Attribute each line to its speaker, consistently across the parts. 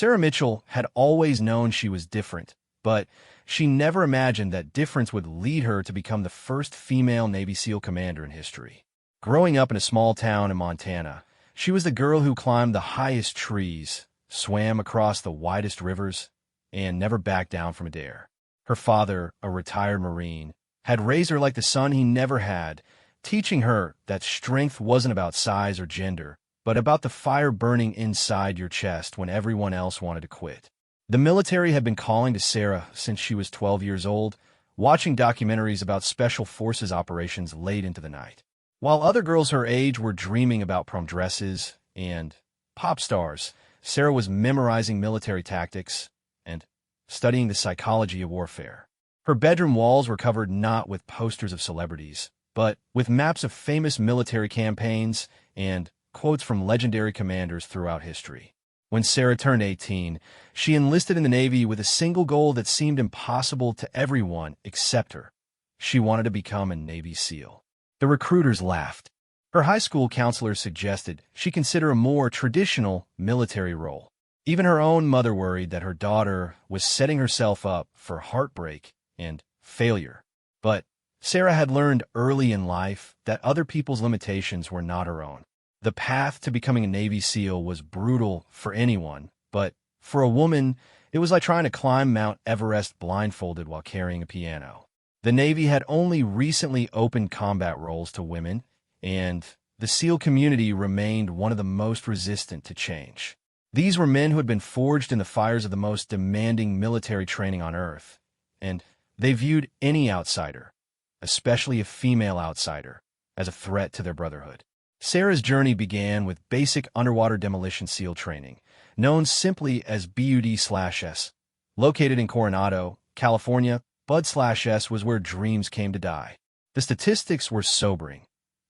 Speaker 1: Sarah Mitchell had always known she was different, but she never imagined that difference would lead her to become the first female Navy SEAL commander in history. Growing up in a small town in Montana, she was the girl who climbed the highest trees, swam across the widest rivers, and never backed down from a dare. Her father, a retired Marine, had raised her like the son he never had, teaching her that strength wasn't about size or gender, but about the fire burning inside your chest when everyone else wanted to quit. The military had been calling to Sarah since she was 12 years old, watching documentaries about special forces operations late into the night. While other girls her age were dreaming about prom dresses and pop stars, Sarah was memorizing military tactics and studying the psychology of warfare. Her bedroom walls were covered not with posters of celebrities, but with maps of famous military campaigns and quotes from legendary commanders throughout history. When Sarah turned 18, she enlisted in the Navy with a single goal that seemed impossible to everyone except her. She wanted to become a Navy SEAL. The recruiters laughed. Her high school counselor suggested she consider a more traditional military role. Even her own mother worried that her daughter was setting herself up for heartbreak and failure. But Sarah had learned early in life that other people's limitations were not her own. The path to becoming a Navy SEAL was brutal for anyone, but for a woman, it was like trying to climb Mount Everest blindfolded while carrying a piano. The Navy had only recently opened combat roles to women, and the SEAL community remained one of the most resistant to change. These were men who had been forged in the fires of the most demanding military training on Earth, and they viewed any outsider, especially a female outsider, as a threat to their brotherhood. Sarah's journey began with basic underwater demolition SEAL training, known simply as BUD/S. Located in Coronado, California, BUD/S was where dreams came to die. The statistics were sobering.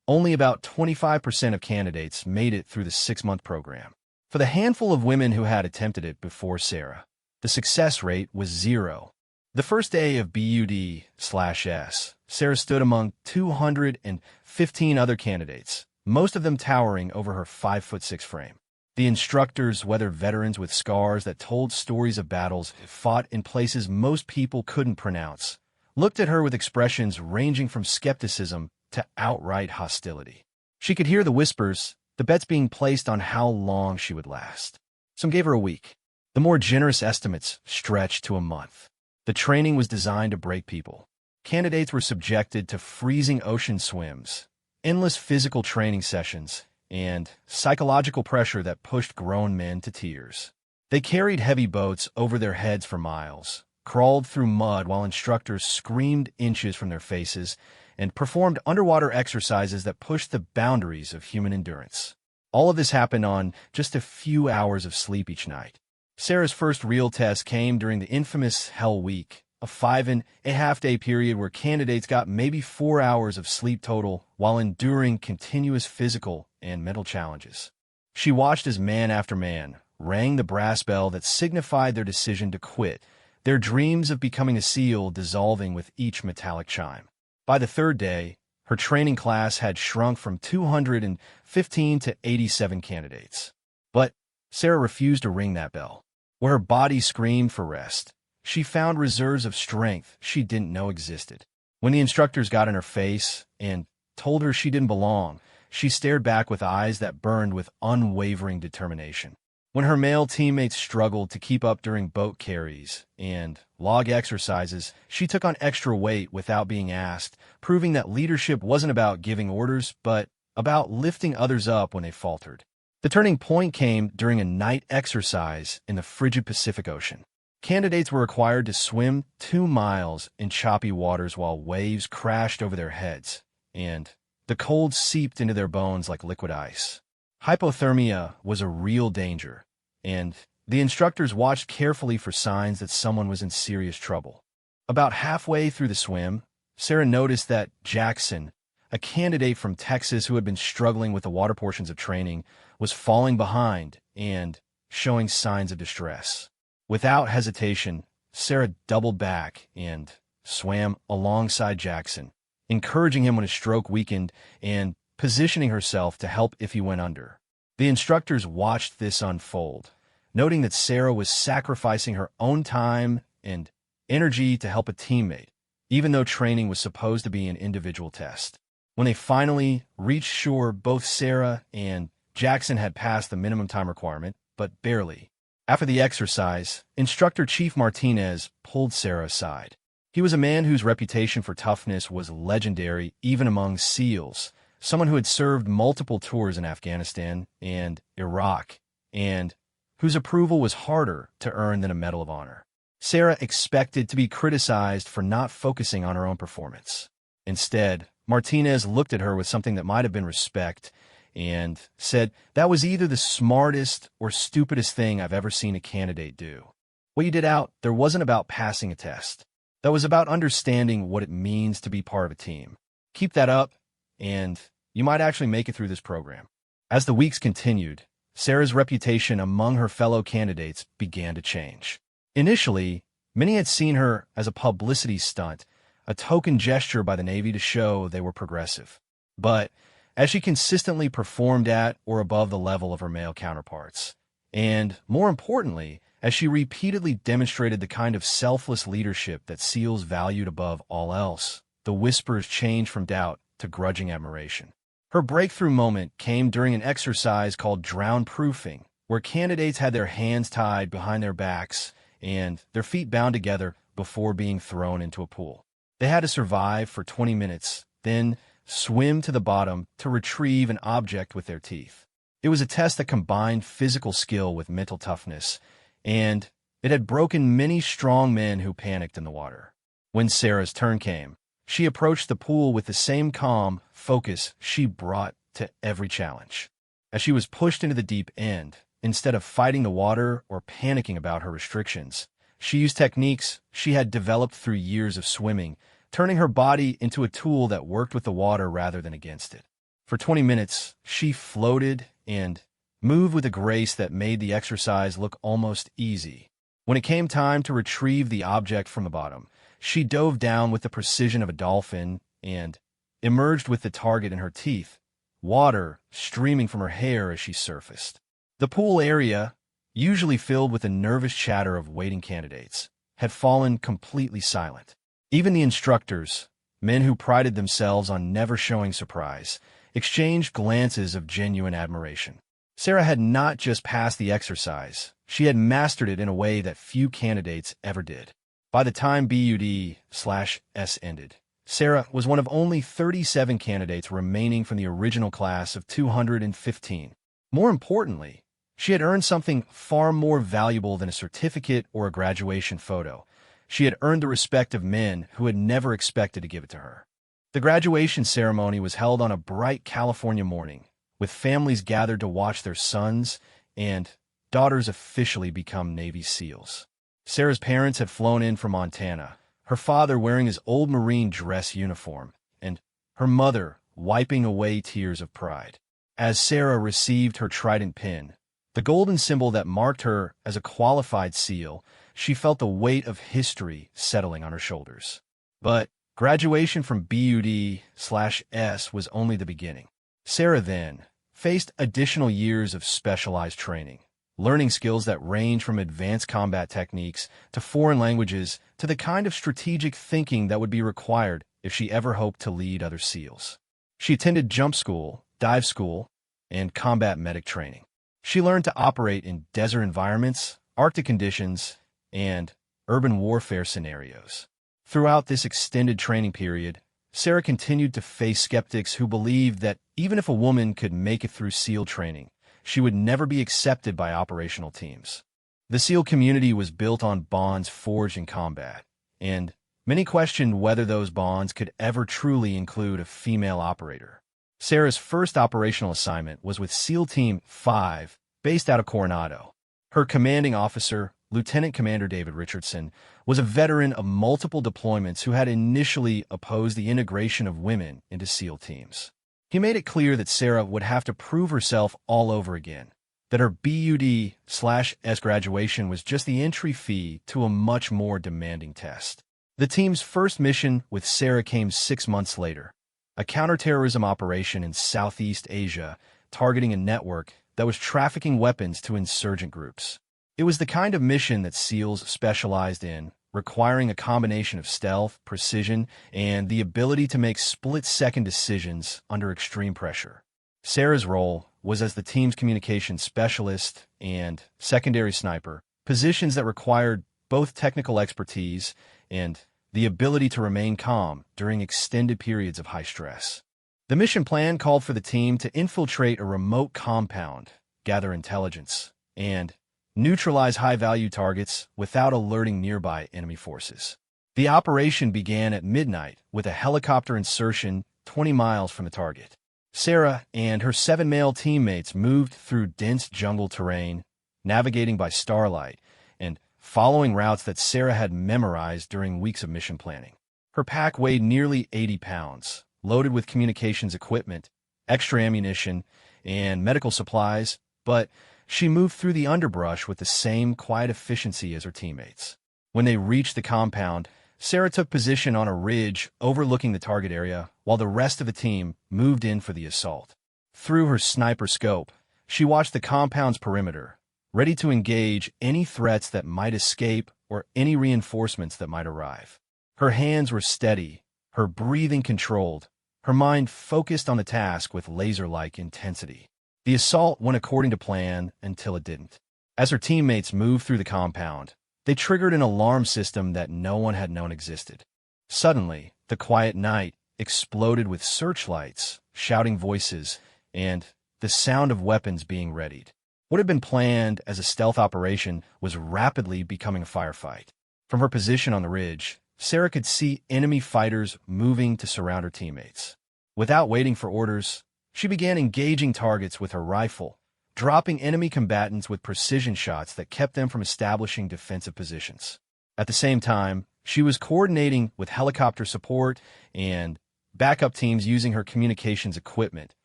Speaker 1: Only about 25% of candidates made it through the 6-month program. For the handful of women who had attempted it before Sarah, the success rate was 0. The first day of BUD/S, Sarah stood among 215 other candidates, most of them towering over her 5'6" frame. The instructors, whether veterans with scars that told stories of battles fought in places most people couldn't pronounce, looked at her with expressions ranging from skepticism to outright hostility. She could hear the whispers, the bets being placed on how long she would last. Some gave her a week. The more generous estimates stretched to a month. The training was designed to break people. Candidates were subjected to freezing ocean swims, endless physical training sessions, and psychological pressure that pushed grown men to tears. They carried heavy boats over their heads for miles, crawled through mud while instructors screamed inches from their faces, and performed underwater exercises that pushed the boundaries of human endurance. All of this happened on just a few hours of sleep each night. Sarah's first real test came during the infamous Hell Week, a 5.5-day period where candidates got maybe 4 hours of sleep total while enduring continuous physical and mental challenges. She watched as man after man rang the brass bell that signified their decision to quit, their dreams of becoming a SEAL dissolving with each metallic chime. By the third day, her training class had shrunk from 215 to 87 candidates. But Sarah refused to ring that bell. Where her body screamed for rest, she found reserves of strength she didn't know existed. When the instructors got in her face and told her she didn't belong, she stared back with eyes that burned with unwavering determination. When her male teammates struggled to keep up during boat carries and log exercises, she took on extra weight without being asked, proving that leadership wasn't about giving orders, but about lifting others up when they faltered. The turning point came during a night exercise in the frigid Pacific Ocean. Candidates were required to swim 2 miles in choppy waters while waves crashed over their heads, and the cold seeped into their bones like liquid ice. Hypothermia was a real danger, and the instructors watched carefully for signs that someone was in serious trouble. About halfway through the swim, Sarah noticed that Jackson, a candidate from Texas who had been struggling with the water portions of training, was falling behind and showing signs of distress. Without hesitation, Sarah doubled back and swam alongside Jackson, encouraging him when his stroke weakened and positioning herself to help if he went under. The instructors watched this unfold, noting that Sarah was sacrificing her own time and energy to help a teammate, even though training was supposed to be an individual test. When they finally reached shore, both Sarah and Jackson had passed the minimum time requirement, but barely. After the exercise, Instructor Chief Martinez pulled Sarah aside. He was a man whose reputation for toughness was legendary even among SEALs, someone who had served multiple tours in Afghanistan and Iraq, and whose approval was harder to earn than a Medal of Honor. Sarah expected to be criticized for not focusing on her own performance. Instead, Martinez looked at her with something that might have been respect and said, "That was either the smartest or stupidest thing I've ever seen a candidate do. What you did out there wasn't about passing a test. That was about understanding what it means to be part of a team. Keep that up, and you might actually make it through this program." As the weeks continued, Sarah's reputation among her fellow candidates began to change. Initially, many had seen her as a publicity stunt, a token gesture by the Navy to show they were progressive. But as she consistently performed at or above the level of her male counterparts, and more importantly, as she repeatedly demonstrated the kind of selfless leadership that SEALs valued above all else, the whispers changed from doubt to grudging admiration. Her breakthrough moment came during an exercise called drown-proofing, where candidates had their hands tied behind their backs and their feet bound together before being thrown into a pool. They had to survive for 20 minutes, then swim to the bottom to retrieve an object with their teeth. It was a test that combined physical skill with mental toughness, and it had broken many strong men who panicked in the water. When Sarah's turn came, she approached the pool with the same calm focus she brought to every challenge. As she was pushed into the deep end, instead of fighting the water or panicking about her restrictions, she used techniques she had developed through years of swimming, turning her body into a tool that worked with the water rather than against it. For 20 minutes, she floated and moved with a grace that made the exercise look almost easy. When it came time to retrieve the object from the bottom, she dove down with the precision of a dolphin and emerged with the target in her teeth, water streaming from her hair as she surfaced. The pool area, usually filled with the nervous chatter of waiting candidates, had fallen completely silent. Even the instructors, men who prided themselves on never showing surprise, exchanged glances of genuine admiration. Sarah had not just passed the exercise, she had mastered it in a way that few candidates ever did. By the time BUD/S ended, Sarah was one of only 37 candidates remaining from the original class of 215. More importantly, she had earned something far more valuable than a certificate or a graduation photo. She had earned the respect of men who had never expected to give it to her. The graduation ceremony was held on a bright California morning, with families gathered to watch their sons and daughters officially become Navy SEALs. Sarah's parents had flown in from Montana, her father wearing his old Marine dress uniform, and her mother wiping away tears of pride. As Sarah received her trident pin, the golden symbol that marked her as a qualified SEAL, she felt the weight of history settling on her shoulders. But graduation from BUD/S was only the beginning. Sarah then faced additional years of specialized training, learning skills that range from advanced combat techniques to foreign languages to the kind of strategic thinking that would be required if she ever hoped to lead other SEALs. She attended jump school, dive school, and combat medic training. She learned to operate in desert environments, Arctic conditions, and urban warfare scenarios. Throughout this extended training period, Sarah continued to face skeptics who believed that even if a woman could make it through SEAL training, she would never be accepted by operational teams. The SEAL community was built on bonds forged in combat, and many questioned whether those bonds could ever truly include a female operator. Sarah's first operational assignment was with SEAL Team 5, based out of Coronado. Her commanding officer, Lieutenant Commander David Richardson, was a veteran of multiple deployments who had initially opposed the integration of women into SEAL teams. He made it clear that Sarah would have to prove herself all over again, that her BUD/S graduation was just the entry fee to a much more demanding test. The team's first mission with Sarah came 6 months later, a counterterrorism operation in Southeast Asia targeting a network that was trafficking weapons to insurgent groups. It was the kind of mission that SEALs specialized in, requiring a combination of stealth, precision, and the ability to make split-second decisions under extreme pressure. Sarah's role was as the team's communications specialist and secondary sniper, positions that required both technical expertise and the ability to remain calm during extended periods of high stress. The mission plan called for the team to infiltrate a remote compound, gather intelligence, and neutralize high-value targets without alerting nearby enemy forces. The operation began at midnight with a helicopter insertion 20 miles from the target. Sarah and her 7 male teammates moved through dense jungle terrain, navigating by starlight, and following routes that Sarah had memorized during weeks of mission planning. Her pack weighed nearly 80 pounds, loaded with communications equipment, extra ammunition, and medical supplies, but she moved through the underbrush with the same quiet efficiency as her teammates. When they reached the compound, Sarah took position on a ridge overlooking the target area, while the rest of the team moved in for the assault. Through her sniper scope, she watched the compound's perimeter, ready to engage any threats that might escape or any reinforcements that might arrive. Her hands were steady, her breathing controlled, her mind focused on the task with laser-like intensity. The assault went according to plan until it didn't. As her teammates moved through the compound, they triggered an alarm system that no one had known existed. Suddenly, the quiet night exploded with searchlights, shouting voices, and the sound of weapons being readied. What had been planned as a stealth operation was rapidly becoming a firefight. From her position on the ridge, Sarah could see enemy fighters moving to surround her teammates. Without waiting for orders, she began engaging targets with her rifle, dropping enemy combatants with precision shots that kept them from establishing defensive positions. At the same time, she was coordinating with helicopter support and backup teams using her communications equipment,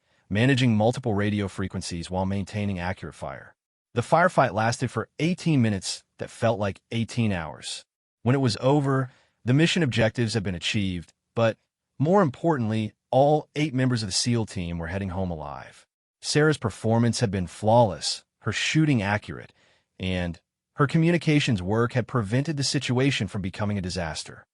Speaker 1: managing multiple radio frequencies while maintaining accurate fire. The firefight lasted for 18 minutes that felt like 18 hours. When it was over, the mission objectives had been achieved, but more importantly, all 8 members of the SEAL team were heading home alive. Sarah's performance had been flawless, her shooting accurate, and her communications work had prevented the situation from becoming a disaster.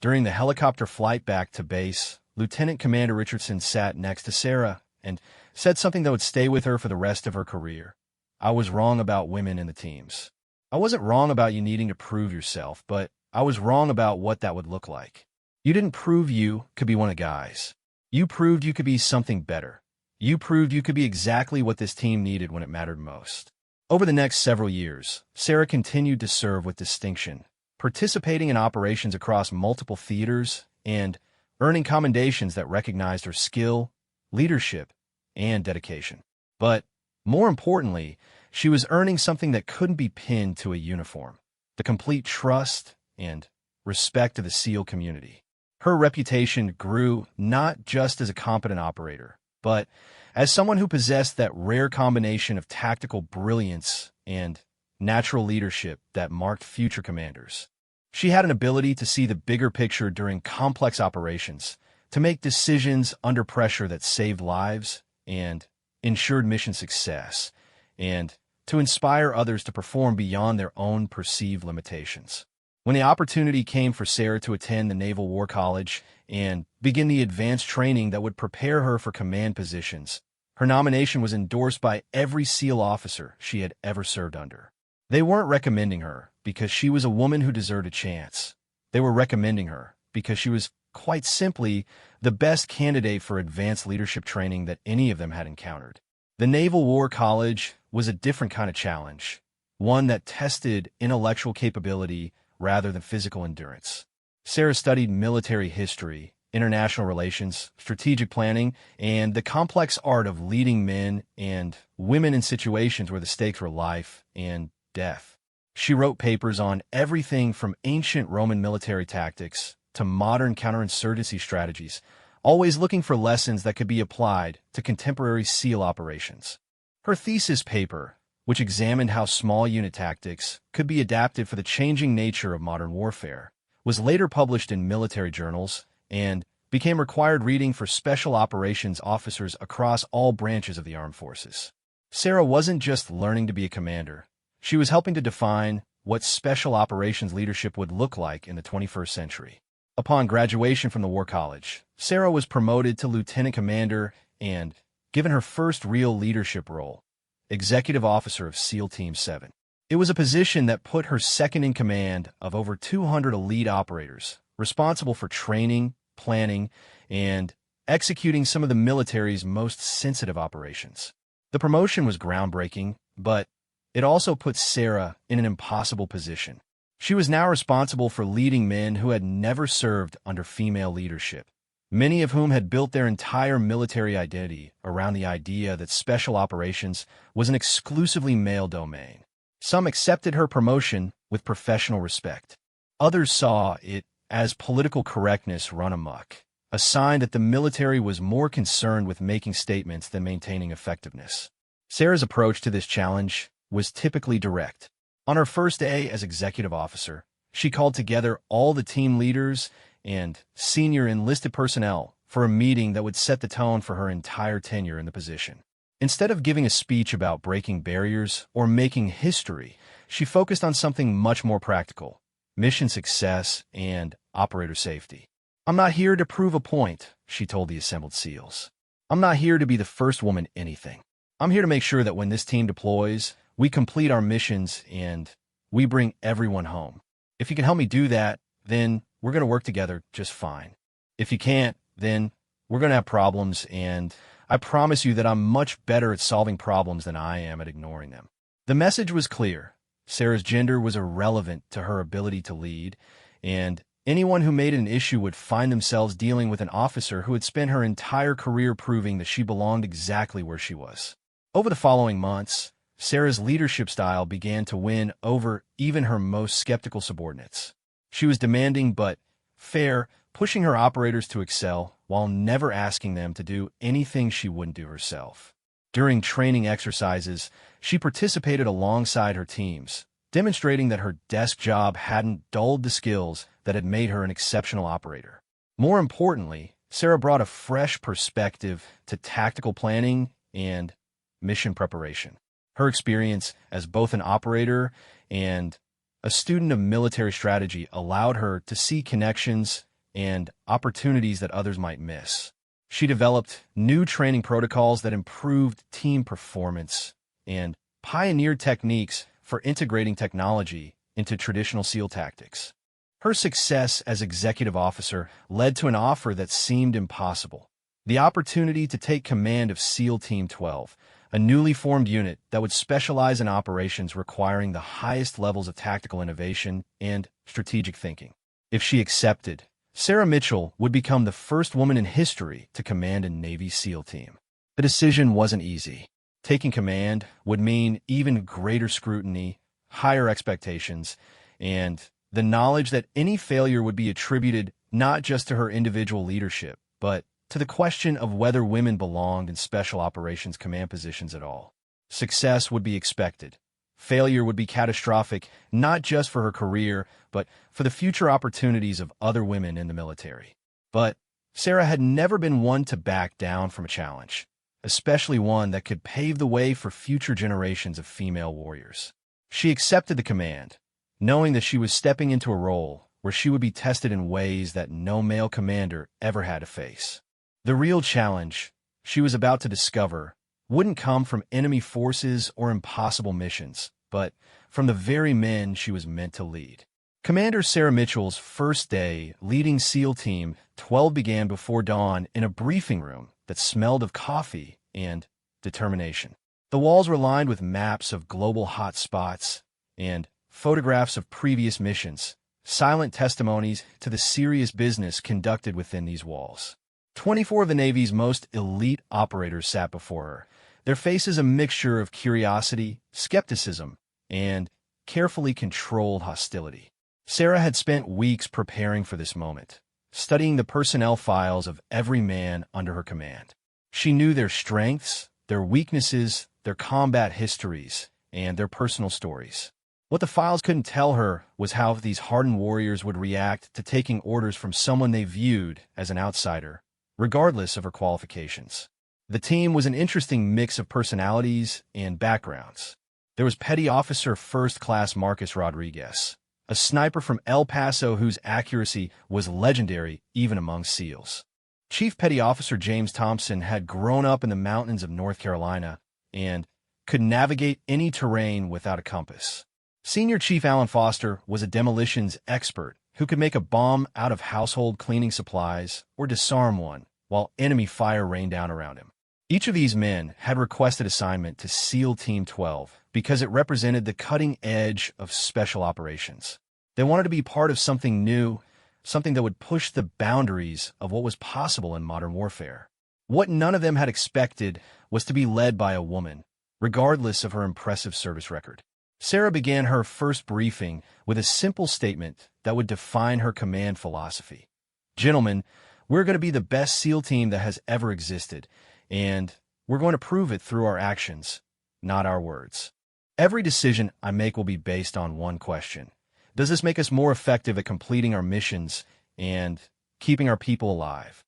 Speaker 1: During the helicopter flight back to base, Lieutenant Commander Richardson sat next to Sarah and said something that would stay with her for the rest of her career. "I was wrong about women in the teams. I wasn't wrong about you needing to prove yourself, but I was wrong about what that would look like. You didn't prove you could be one of the guys. You proved you could be something better. You proved you could be exactly what this team needed when it mattered most." Over the next several years, Sarah continued to serve with distinction, participating in operations across multiple theaters and earning commendations that recognized her skill, leadership, and dedication. But more importantly, she was earning something that couldn't be pinned to a uniform: the complete trust and respect of the SEAL community. Her reputation grew not just as a competent operator, but as someone who possessed that rare combination of tactical brilliance and natural leadership that marked future commanders. She had an ability to see the bigger picture during complex operations, to make decisions under pressure that saved lives and ensured mission success, and to inspire others to perform beyond their own perceived limitations. When the opportunity came for Sarah to attend the Naval War College and begin the advanced training that would prepare her for command positions, her nomination was endorsed by every SEAL officer she had ever served under. They weren't recommending her because she was a woman who deserved a chance. They were recommending her because she was, quite simply, the best candidate for advanced leadership training that any of them had encountered. The Naval War College was a different kind of challenge, one that tested intellectual capability rather than physical endurance. Sarah studied military history, international relations, strategic planning, and the complex art of leading men and women in situations where the stakes were life and death. She wrote papers on everything from ancient Roman military tactics to modern counterinsurgency strategies, always looking for lessons that could be applied to contemporary SEAL operations. Her thesis paper, which examined how small unit tactics could be adapted for the changing nature of modern warfare, was later published in military journals and became required reading for special operations officers across all branches of the armed forces. Sarah wasn't just learning to be a commander. She was helping to define what special operations leadership would look like in the 21st century. Upon graduation from the War College, Sarah was promoted to lieutenant commander and given her first real leadership role, executive officer of SEAL Team 7. It was a position that put her second in command of over 200 elite operators, responsible for training, planning, and executing some of the military's most sensitive operations. The promotion was groundbreaking, but it also put Sarah in an impossible position. She was now responsible for leading men who had never served under female leadership, many of whom had built their entire military identity around the idea that special operations was an exclusively male domain. Some accepted her promotion with professional respect. Others saw it as political correctness run amok, a sign that the military was more concerned with making statements than maintaining effectiveness. Sarah's approach to this challenge was typically direct. On her first day as executive officer, she called together all the team leaders and senior enlisted personnel for a meeting that would set the tone for her entire tenure in the position. Instead of giving a speech about breaking barriers or making history, she focused on something much more practical: mission success and operator safety. "I'm not here to prove a point," she told the assembled SEALs. "I'm not here to be the first woman anything. I'm here to make sure that when this team deploys, we complete our missions and we bring everyone home. If you can help me do that, then we're going to work together just fine. If you can't, then we're going to have problems, and I promise you that I'm much better at solving problems than I am at ignoring them." The message was clear. Sarah's gender was irrelevant to her ability to lead, and anyone who made it an issue would find themselves dealing with an officer who had spent her entire career proving that she belonged exactly where she was. Over the following months, Sarah's leadership style began to win over even her most skeptical subordinates. She was demanding but fair, pushing her operators to excel while never asking them to do anything she wouldn't do herself. During training exercises, she participated alongside her teams, demonstrating that her desk job hadn't dulled the skills that had made her an exceptional operator. More importantly, Sarah brought a fresh perspective to tactical planning and mission preparation. Her experience as both an operator and a student of military strategy allowed her to see connections and opportunities that others might miss. She developed new training protocols that improved team performance and pioneered techniques for integrating technology into traditional SEAL tactics. Her success as executive officer led to an offer that seemed impossible: the opportunity to take command of SEAL Team 12, a newly formed unit that would specialize in operations requiring the highest levels of tactical innovation and strategic thinking. If she accepted, Sarah Mitchell would become the first woman in history to command a Navy SEAL team. The decision wasn't easy. Taking command would mean even greater scrutiny, higher expectations, and the knowledge that any failure would be attributed not just to her individual leadership, but to the question of whether women belonged in special operations command positions at all. Success would be expected. Failure would be catastrophic, not just for her career, but for the future opportunities of other women in the military. But Sarah had never been one to back down from a challenge, especially one that could pave the way for future generations of female warriors. She accepted the command, knowing that she was stepping into a role where she would be tested in ways that no male commander ever had to face. The real challenge she was about to discover wouldn't come from enemy forces or impossible missions, but from the very men she was meant to lead. Commander Sarah Mitchell's first day leading SEAL Team 12 began before dawn in a briefing room that smelled of coffee and determination. The walls were lined with maps of global hot spots and photographs of previous missions, silent testimonies to the serious business conducted within these walls. 24 of the Navy's most elite operators sat before her, their faces a mixture of curiosity, skepticism, and carefully controlled hostility. Sarah had spent weeks preparing for this moment, studying the personnel files of every man under her command. She knew their strengths, their weaknesses, their combat histories, and their personal stories. What the files couldn't tell her was how these hardened warriors would react to taking orders from someone they viewed as an outsider, regardless of her qualifications. The team was an interesting mix of personalities and backgrounds. There was Petty Officer First Class Marcus Rodriguez, a sniper from El Paso whose accuracy was legendary even among SEALs. Chief Petty Officer James Thompson had grown up in the mountains of North Carolina and could navigate any terrain without a compass. Senior Chief Alan Foster was a demolitions expert who could make a bomb out of household cleaning supplies or disarm one while enemy fire rained down around him. Each of these men had requested assignment to SEAL Team 12 because it represented the cutting edge of special operations. They wanted to be part of something new, something that would push the boundaries of what was possible in modern warfare. What none of them had expected was to be led by a woman, regardless of her impressive service record. Sarah began her first briefing with a simple statement that would define her command philosophy. Gentlemen, we're going to be the best SEAL team that has ever existed, and we're going to prove it through our actions, not our words. Every decision I make will be based on one question. Does this make us more effective at completing our missions and keeping our people alive?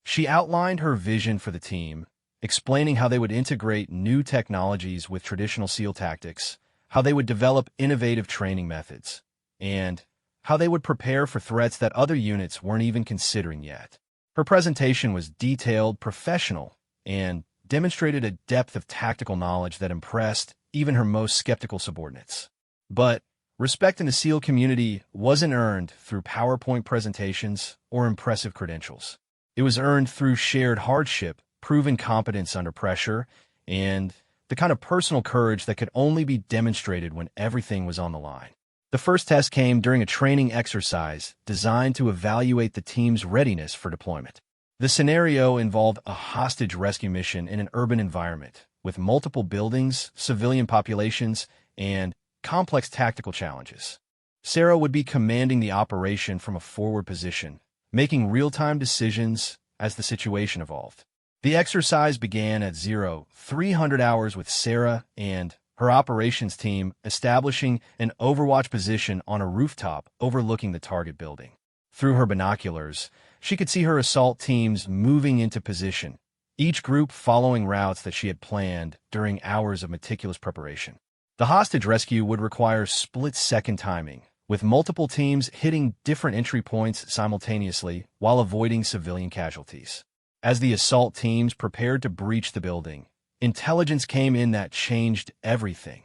Speaker 1: She outlined her vision for the team, explaining how they would integrate new technologies with traditional SEAL tactics, how they would develop innovative training methods, and how they would prepare for threats that other units weren't even considering yet. Her presentation was detailed, professional, and demonstrated a depth of tactical knowledge that impressed even her most skeptical subordinates. But respect in the SEAL community wasn't earned through PowerPoint presentations or impressive credentials. It was earned through shared hardship, proven competence under pressure, and the kind of personal courage that could only be demonstrated when everything was on the line. The first test came during a training exercise designed to evaluate the team's readiness for deployment. The scenario involved a hostage rescue mission in an urban environment with multiple buildings, civilian populations, and complex tactical challenges. Sarah would be commanding the operation from a forward position, making real-time decisions as the situation evolved. The exercise began at 0300 hours with Sarah and her operations team establishing an overwatch position on a rooftop overlooking the target building. Through her binoculars, she could see her assault teams moving into position, each group following routes that she had planned during hours of meticulous preparation. The hostage rescue would require split-second timing, with multiple teams hitting different entry points simultaneously while avoiding civilian casualties. As the assault teams prepared to breach the building, intelligence came in that changed everything.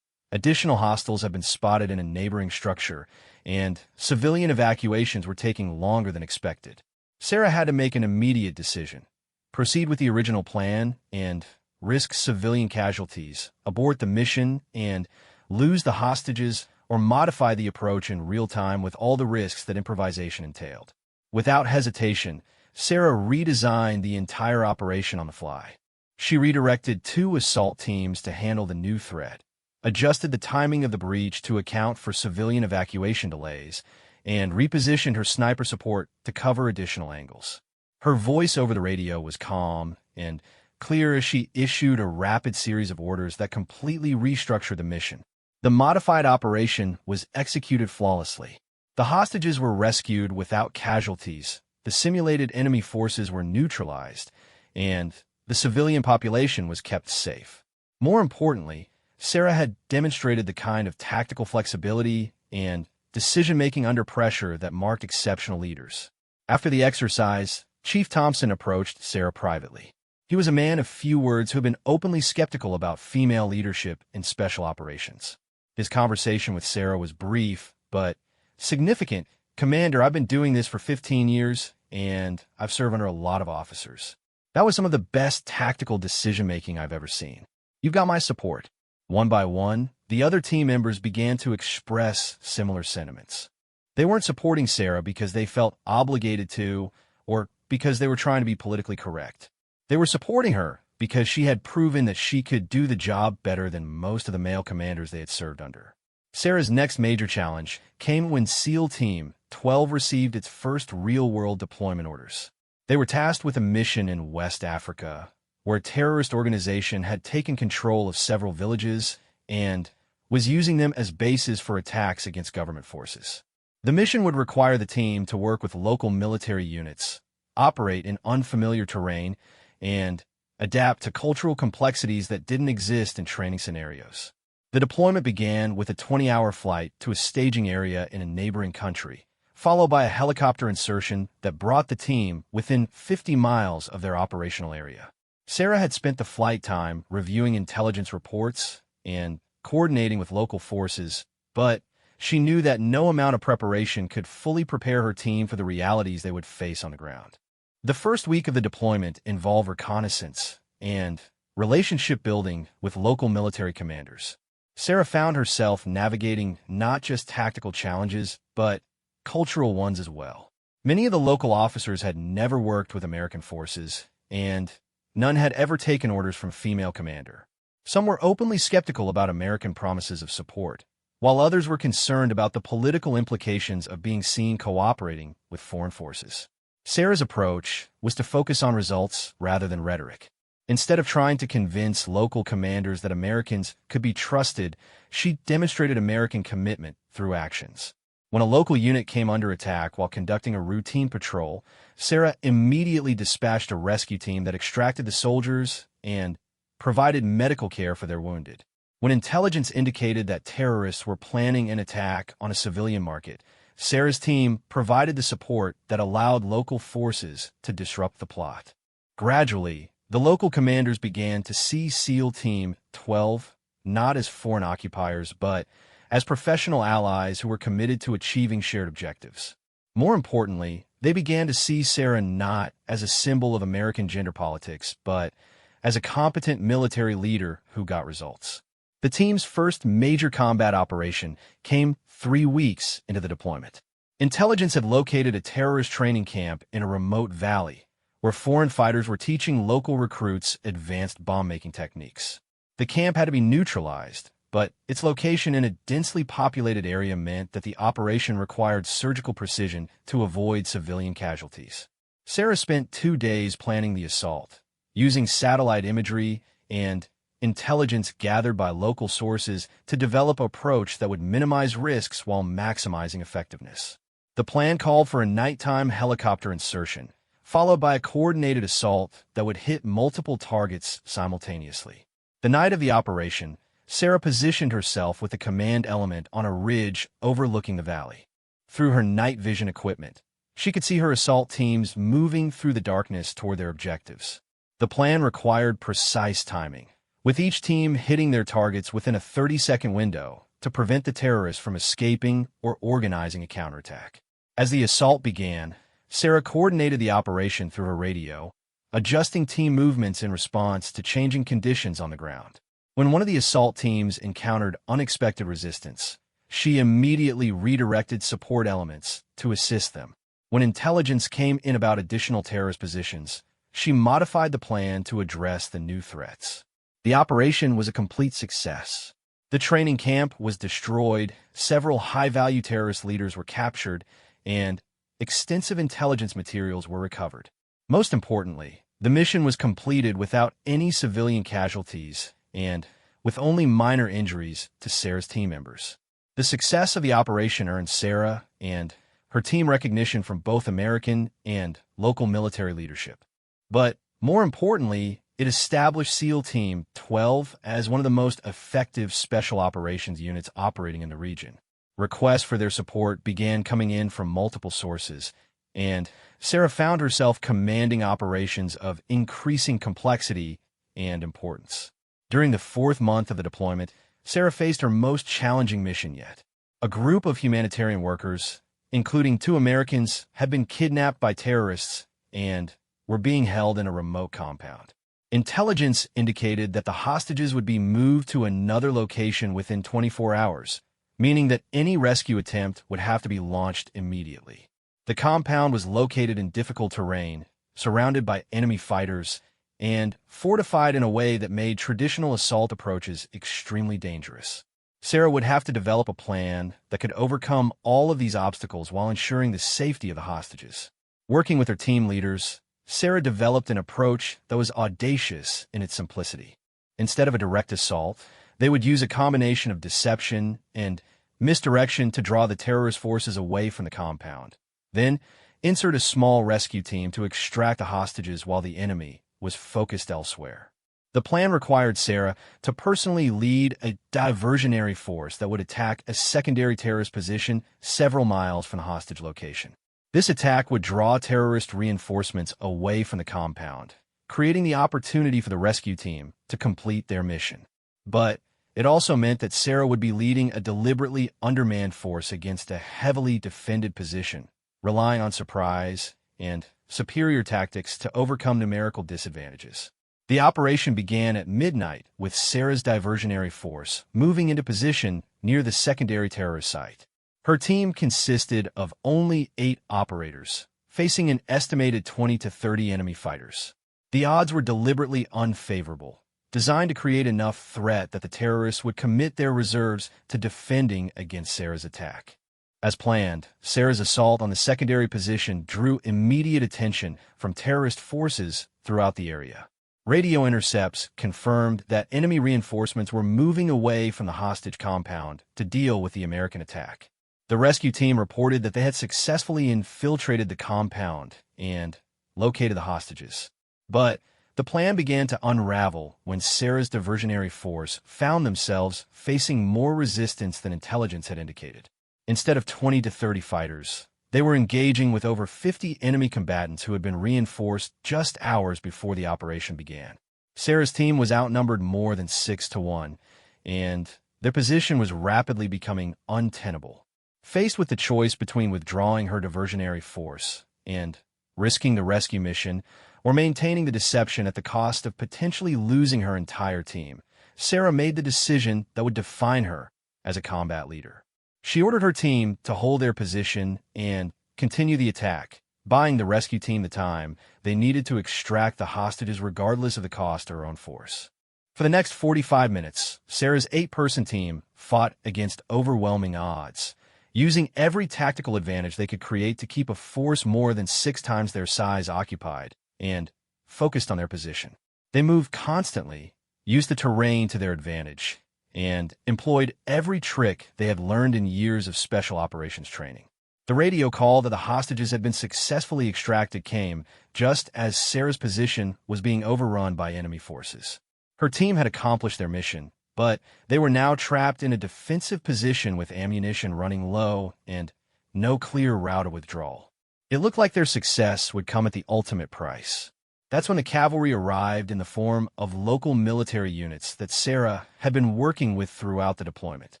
Speaker 1: Additional hostiles had been spotted in a neighboring structure, and civilian evacuations were taking longer than expected. Sarah had to make an immediate decision: proceed with the original plan and risk civilian casualties, abort the mission, and lose the hostages, or modify the approach in real time with all the risks that improvisation entailed. Without hesitation, Sarah redesigned the entire operation on the fly. She redirected 2 assault teams to handle the new threat, adjusted the timing of the breach to account for civilian evacuation delays, and repositioned her sniper support to cover additional angles. Her voice over the radio was calm and clear as she issued a rapid series of orders that completely restructured the mission. The modified operation was executed flawlessly. The hostages were rescued without casualties, the simulated enemy forces were neutralized, and the civilian population was kept safe. More importantly, Sarah had demonstrated the kind of tactical flexibility and decision-making under pressure that marked exceptional leaders. After the exercise, Chief Thompson approached Sarah privately. He was a man of few words who had been openly skeptical about female leadership in special operations. His conversation with Sarah was brief, but significant. "Commander, I've been doing this for 15 years, and I've served under a lot of officers. That was some of the best tactical decision-making I've ever seen. You've got my support." One by one, the other team members began to express similar sentiments. They weren't supporting Sarah because they felt obligated to, or because they were trying to be politically correct. They were supporting her because she had proven that she could do the job better than most of the male commanders they had served under. Sarah's next major challenge came when SEAL Team 12 received its first real-world deployment orders. They were tasked with a mission in West Africa, where a terrorist organization had taken control of several villages and was using them as bases for attacks against government forces. The mission would require the team to work with local military units, operate in unfamiliar terrain, and adapt to cultural complexities that didn't exist in training scenarios. The deployment began with a 20-hour flight to a staging area in a neighboring country, followed by a helicopter insertion that brought the team within 50 miles of their operational area. Sarah had spent the flight time reviewing intelligence reports and coordinating with local forces, but she knew that no amount of preparation could fully prepare her team for the realities they would face on the ground. The first week of the deployment involved reconnaissance and relationship building with local military commanders. Sarah found herself navigating not just tactical challenges, but cultural ones as well. Many of the local officers had never worked with American forces, and none had ever taken orders from a female commander. Some were openly skeptical about American promises of support, while others were concerned about the political implications of being seen cooperating with foreign forces. Sarah's approach was to focus on results rather than rhetoric. Instead of trying to convince local commanders that Americans could be trusted, she demonstrated American commitment through actions. When a local unit came under attack while conducting a routine patrol, Sarah immediately dispatched a rescue team that extracted the soldiers and provided medical care for their wounded. When intelligence indicated that terrorists were planning an attack on a civilian market, Sarah's team provided the support that allowed local forces to disrupt the plot. Gradually, the local commanders began to see SEAL Team 12 not as foreign occupiers, but as professional allies who were committed to achieving shared objectives. More importantly, they began to see Sarah not as a symbol of American gender politics, but as a competent military leader who got results. The team's first major combat operation came 3 weeks into the deployment. Intelligence had located a terrorist training camp in a remote valley, where foreign fighters were teaching local recruits advanced bomb-making techniques. The camp had to be neutralized, but its location in a densely populated area meant that the operation required surgical precision to avoid civilian casualties. Sarah spent 2 days planning the assault, using satellite imagery and intelligence gathered by local sources to develop an approach that would minimize risks while maximizing effectiveness. The plan called for a nighttime helicopter insertion, followed by a coordinated assault that would hit multiple targets simultaneously. The night of the operation, Sarah positioned herself with a command element on a ridge overlooking the valley. Through her night vision equipment, she could see her assault teams moving through the darkness toward their objectives. The plan required precise timing, with each team hitting their targets within a 30-second window to prevent the terrorists from escaping or organizing a counterattack. As the assault began, Sarah coordinated the operation through her radio, adjusting team movements in response to changing conditions on the ground. When one of the assault teams encountered unexpected resistance, she immediately redirected support elements to assist them. When intelligence came in about additional terrorist positions, she modified the plan to address the new threats. The operation was a complete success. The training camp was destroyed, several high-value terrorist leaders were captured, and extensive intelligence materials were recovered. Most importantly, the mission was completed without any civilian casualties and with only minor injuries to Sarah's team members. The success of the operation earned Sarah and her team recognition from both American and local military leadership. But more importantly, it established SEAL Team 12 as one of the most effective special operations units operating in the region. Requests for their support began coming in from multiple sources, and Sarah found herself commanding operations of increasing complexity and importance. During the 4th month of the deployment, Sarah faced her most challenging mission yet. A group of humanitarian workers, including 2 Americans, had been kidnapped by terrorists and were being held in a remote compound. Intelligence indicated that the hostages would be moved to another location within 24 hours, meaning that any rescue attempt would have to be launched immediately. The compound was located in difficult terrain, surrounded by enemy fighters, and fortified in a way that made traditional assault approaches extremely dangerous. Sarah would have to develop a plan that could overcome all of these obstacles while ensuring the safety of the hostages. Working with her team leaders, Sarah developed an approach that was audacious in its simplicity. Instead of a direct assault, they would use a combination of deception and misdirection to draw the terrorist forces away from the compound. Then, insert a small rescue team to extract the hostages while the enemy was focused elsewhere. The plan required Sarah to personally lead a diversionary force that would attack a secondary terrorist position several miles from the hostage location. This attack would draw terrorist reinforcements away from the compound, creating the opportunity for the rescue team to complete their mission. But it also meant that Sarah would be leading a deliberately undermanned force against a heavily defended position, relying on surprise and superior tactics to overcome numerical disadvantages. The operation began at midnight with Sarah's diversionary force moving into position near the secondary terrorist site. Her team consisted of only 8 operators, facing an estimated 20 to 30 enemy fighters. The odds were deliberately unfavorable, designed to create enough threat that the terrorists would commit their reserves to defending against Sarah's attack. As planned, Sarah's assault on the secondary position drew immediate attention from terrorist forces throughout the area. Radio intercepts confirmed that enemy reinforcements were moving away from the hostage compound to deal with the American attack. The rescue team reported that they had successfully infiltrated the compound and located the hostages. But the plan began to unravel when Sarah's diversionary force found themselves facing more resistance than intelligence had indicated. Instead of 20 to 30 fighters, they were engaging with over 50 enemy combatants who had been reinforced just hours before the operation began. Sarah's team was outnumbered more than 6 to 1, and their position was rapidly becoming untenable. Faced with the choice between withdrawing her diversionary force and risking the rescue mission or maintaining the deception at the cost of potentially losing her entire team, Sarah made the decision that would define her as a combat leader. She ordered her team to hold their position and continue the attack, buying the rescue team the time they needed to extract the hostages regardless of the cost to her own force. For the next 45 minutes, Sarah's 8-person team fought against overwhelming odds, using every tactical advantage they could create to keep a force more than 6 times their size occupied and focused on their position. They moved constantly, used the terrain to their advantage, and employed every trick they had learned in years of special operations training. The radio call that the hostages had been successfully extracted came just as Sarah's position was being overrun by enemy forces. Her team had accomplished their mission, but they were now trapped in a defensive position with ammunition running low and no clear route of withdrawal. It looked like their success would come at the ultimate price. That's when the cavalry arrived in the form of local military units that Sarah had been working with throughout the deployment.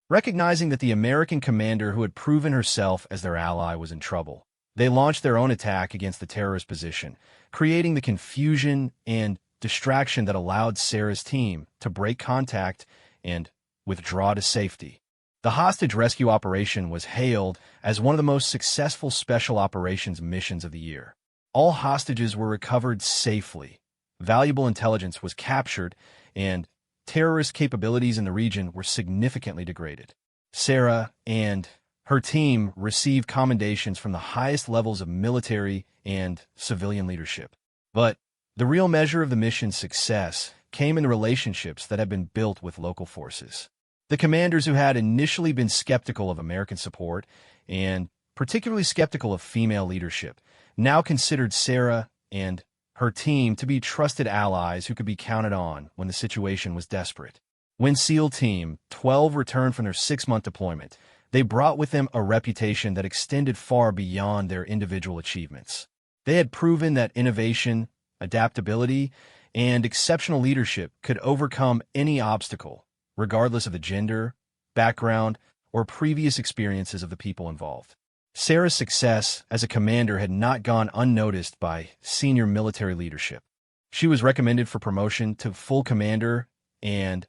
Speaker 1: Recognizing that the American commander who had proven herself as their ally was in trouble, they launched their own attack against the terrorist position, creating the confusion and distraction that allowed Sarah's team to break contact and withdraw to safety. The hostage rescue operation was hailed as one of the most successful special operations missions of the year. All hostages were recovered safely, valuable intelligence was captured, and terrorist capabilities in the region were significantly degraded. Sarah and her team received commendations from the highest levels of military and civilian leadership. But the real measure of the mission's success came in the relationships that had been built with local forces. The commanders who had initially been skeptical of American support and particularly skeptical of female leadership now considered Sarah and her team to be trusted allies who could be counted on when the situation was desperate. When SEAL Team 12 returned from their 6-month deployment, they brought with them a reputation that extended far beyond their individual achievements. They had proven that innovation, adaptability, and exceptional leadership could overcome any obstacle, regardless of the gender, background, or previous experiences of the people involved. Sarah's success as a commander had not gone unnoticed by senior military leadership. She was recommended for promotion to full commander and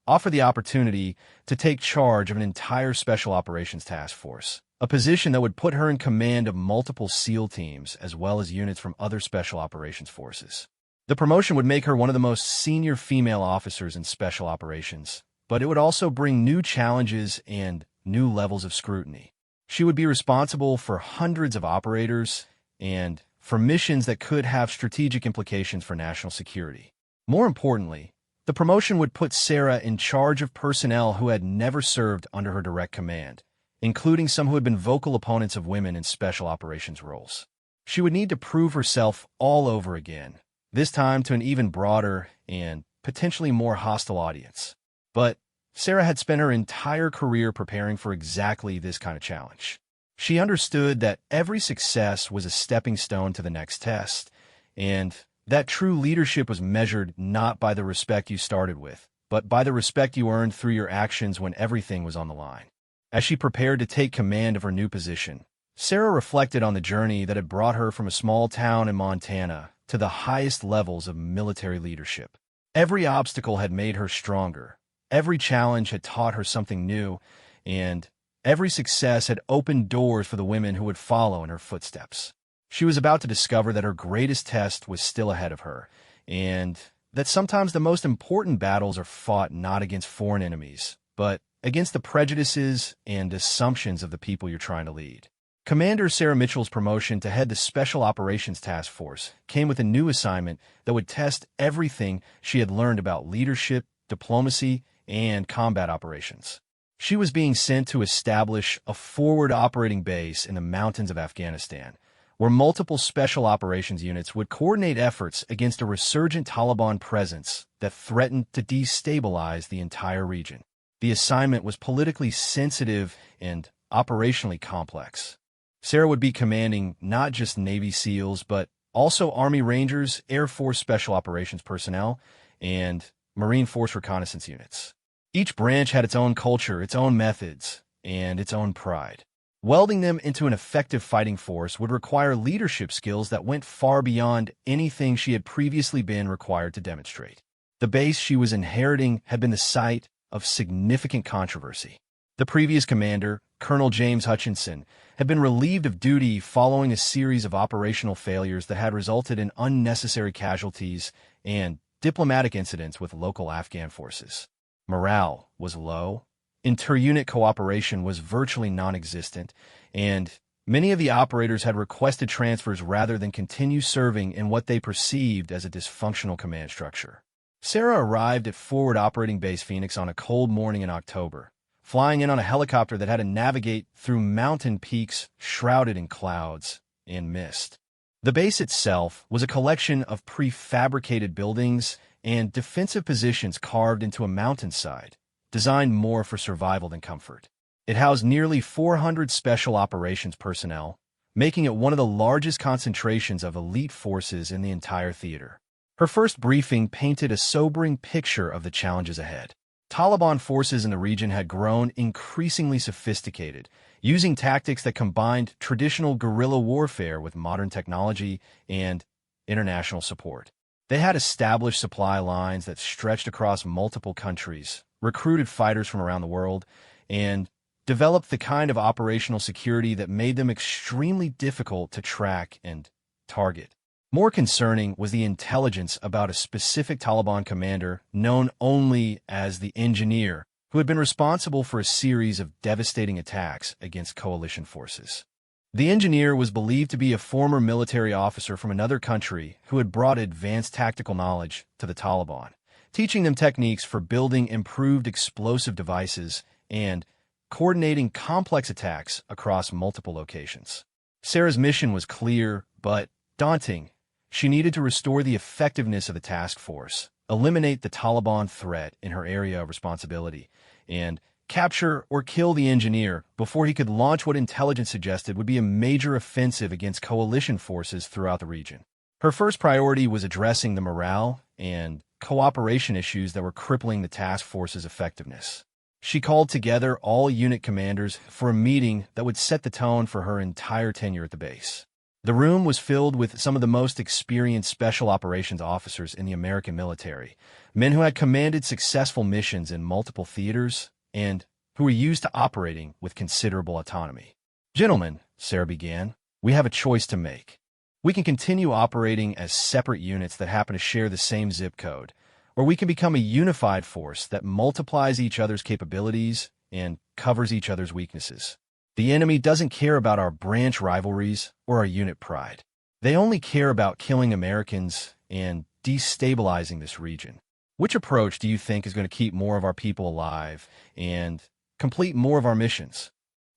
Speaker 1: offered the opportunity to take charge of an entire special operations task force, a position that would put her in command of multiple SEAL teams as well as units from other special operations forces. The promotion would make her one of the most senior female officers in special operations, but it would also bring new challenges and new levels of scrutiny. She would be responsible for hundreds of operators and for missions that could have strategic implications for national security. More importantly, the promotion would put Sarah in charge of personnel who had never served under her direct command, including some who had been vocal opponents of women in special operations roles. She would need to prove herself all over again, this time to an even broader and potentially more hostile audience. But Sarah had spent her entire career preparing for exactly this kind of challenge. She understood that every success was a stepping stone to the next test, and that true leadership was measured not by the respect you started with, but by the respect you earned through your actions when everything was on the line. As she prepared to take command of her new position, Sarah reflected on the journey that had brought her from a small town in Montana to the highest levels of military leadership. Every obstacle had made her stronger, every challenge had taught her something new, and every success had opened doors for the women who would follow in her footsteps. She was about to discover that her greatest test was still ahead of her, and that sometimes the most important battles are fought not against foreign enemies, but against the prejudices and assumptions of the people you're trying to lead. Commander Sarah Mitchell's promotion to head the Special Operations Task Force came with a new assignment that would test everything she had learned about leadership, diplomacy, and combat operations. She was being sent to establish a forward operating base in the mountains of Afghanistan, where multiple special operations units would coordinate efforts against a resurgent Taliban presence that threatened to destabilize the entire region. The assignment was politically sensitive and operationally complex. Sarah would be commanding not just Navy SEALs, but also Army Rangers, Air Force Special Operations personnel, and Marine Force reconnaissance units. Each branch had its own culture, its own methods, and its own pride. Welding them into an effective fighting force would require leadership skills that went far beyond anything she had previously been required to demonstrate. The base she was inheriting had been the site of significant controversy. The previous commander, Colonel James Hutchinson, had been relieved of duty following a series of operational failures that had resulted in unnecessary casualties and diplomatic incidents with local Afghan forces. Morale was low, inter-unit cooperation was virtually non-existent, and many of the operators had requested transfers rather than continue serving in what they perceived as a dysfunctional command structure. Sarah arrived at Forward Operating Base Phoenix on a cold morning in October, flying in on a helicopter that had to navigate through mountain peaks shrouded in clouds and mist. The base itself was a collection of prefabricated buildings and defensive positions carved into a mountainside, designed more for survival than comfort. It housed nearly 400 special operations personnel, making it one of the largest concentrations of elite forces in the entire theater. Her first briefing painted a sobering picture of the challenges ahead. Taliban forces in the region had grown increasingly sophisticated, using tactics that combined traditional guerrilla warfare with modern technology and international support. They had established supply lines that stretched across multiple countries, recruited fighters from around the world, and developed the kind of operational security that made them extremely difficult to track and target. More concerning was the intelligence about a specific Taliban commander known only as the Engineer, who had been responsible for a series of devastating attacks against coalition forces. The Engineer was believed to be a former military officer from another country who had brought advanced tactical knowledge to the Taliban, teaching them techniques for building improved explosive devices and coordinating complex attacks across multiple locations. Sarah's mission was clear but daunting. She needed to restore the effectiveness of the task force, eliminate the Taliban threat in her area of responsibility, and capture or kill the Engineer before he could launch what intelligence suggested would be a major offensive against coalition forces throughout the region. Her first priority was addressing the morale and cooperation issues that were crippling the task force's effectiveness. She called together all unit commanders for a meeting that would set the tone for her entire tenure at the base. The room was filled with some of the most experienced special operations officers in the American military, men who had commanded successful missions in multiple theaters and who were used to operating with considerable autonomy. "Gentlemen," Sarah began, "we have a choice to make. We can continue operating as separate units that happen to share the same zip code, or we can become a unified force that multiplies each other's capabilities and covers each other's weaknesses. The enemy doesn't care about our branch rivalries or our unit pride. They only care about killing Americans and destabilizing this region. Which approach do you think is going to keep more of our people alive and complete more of our missions?"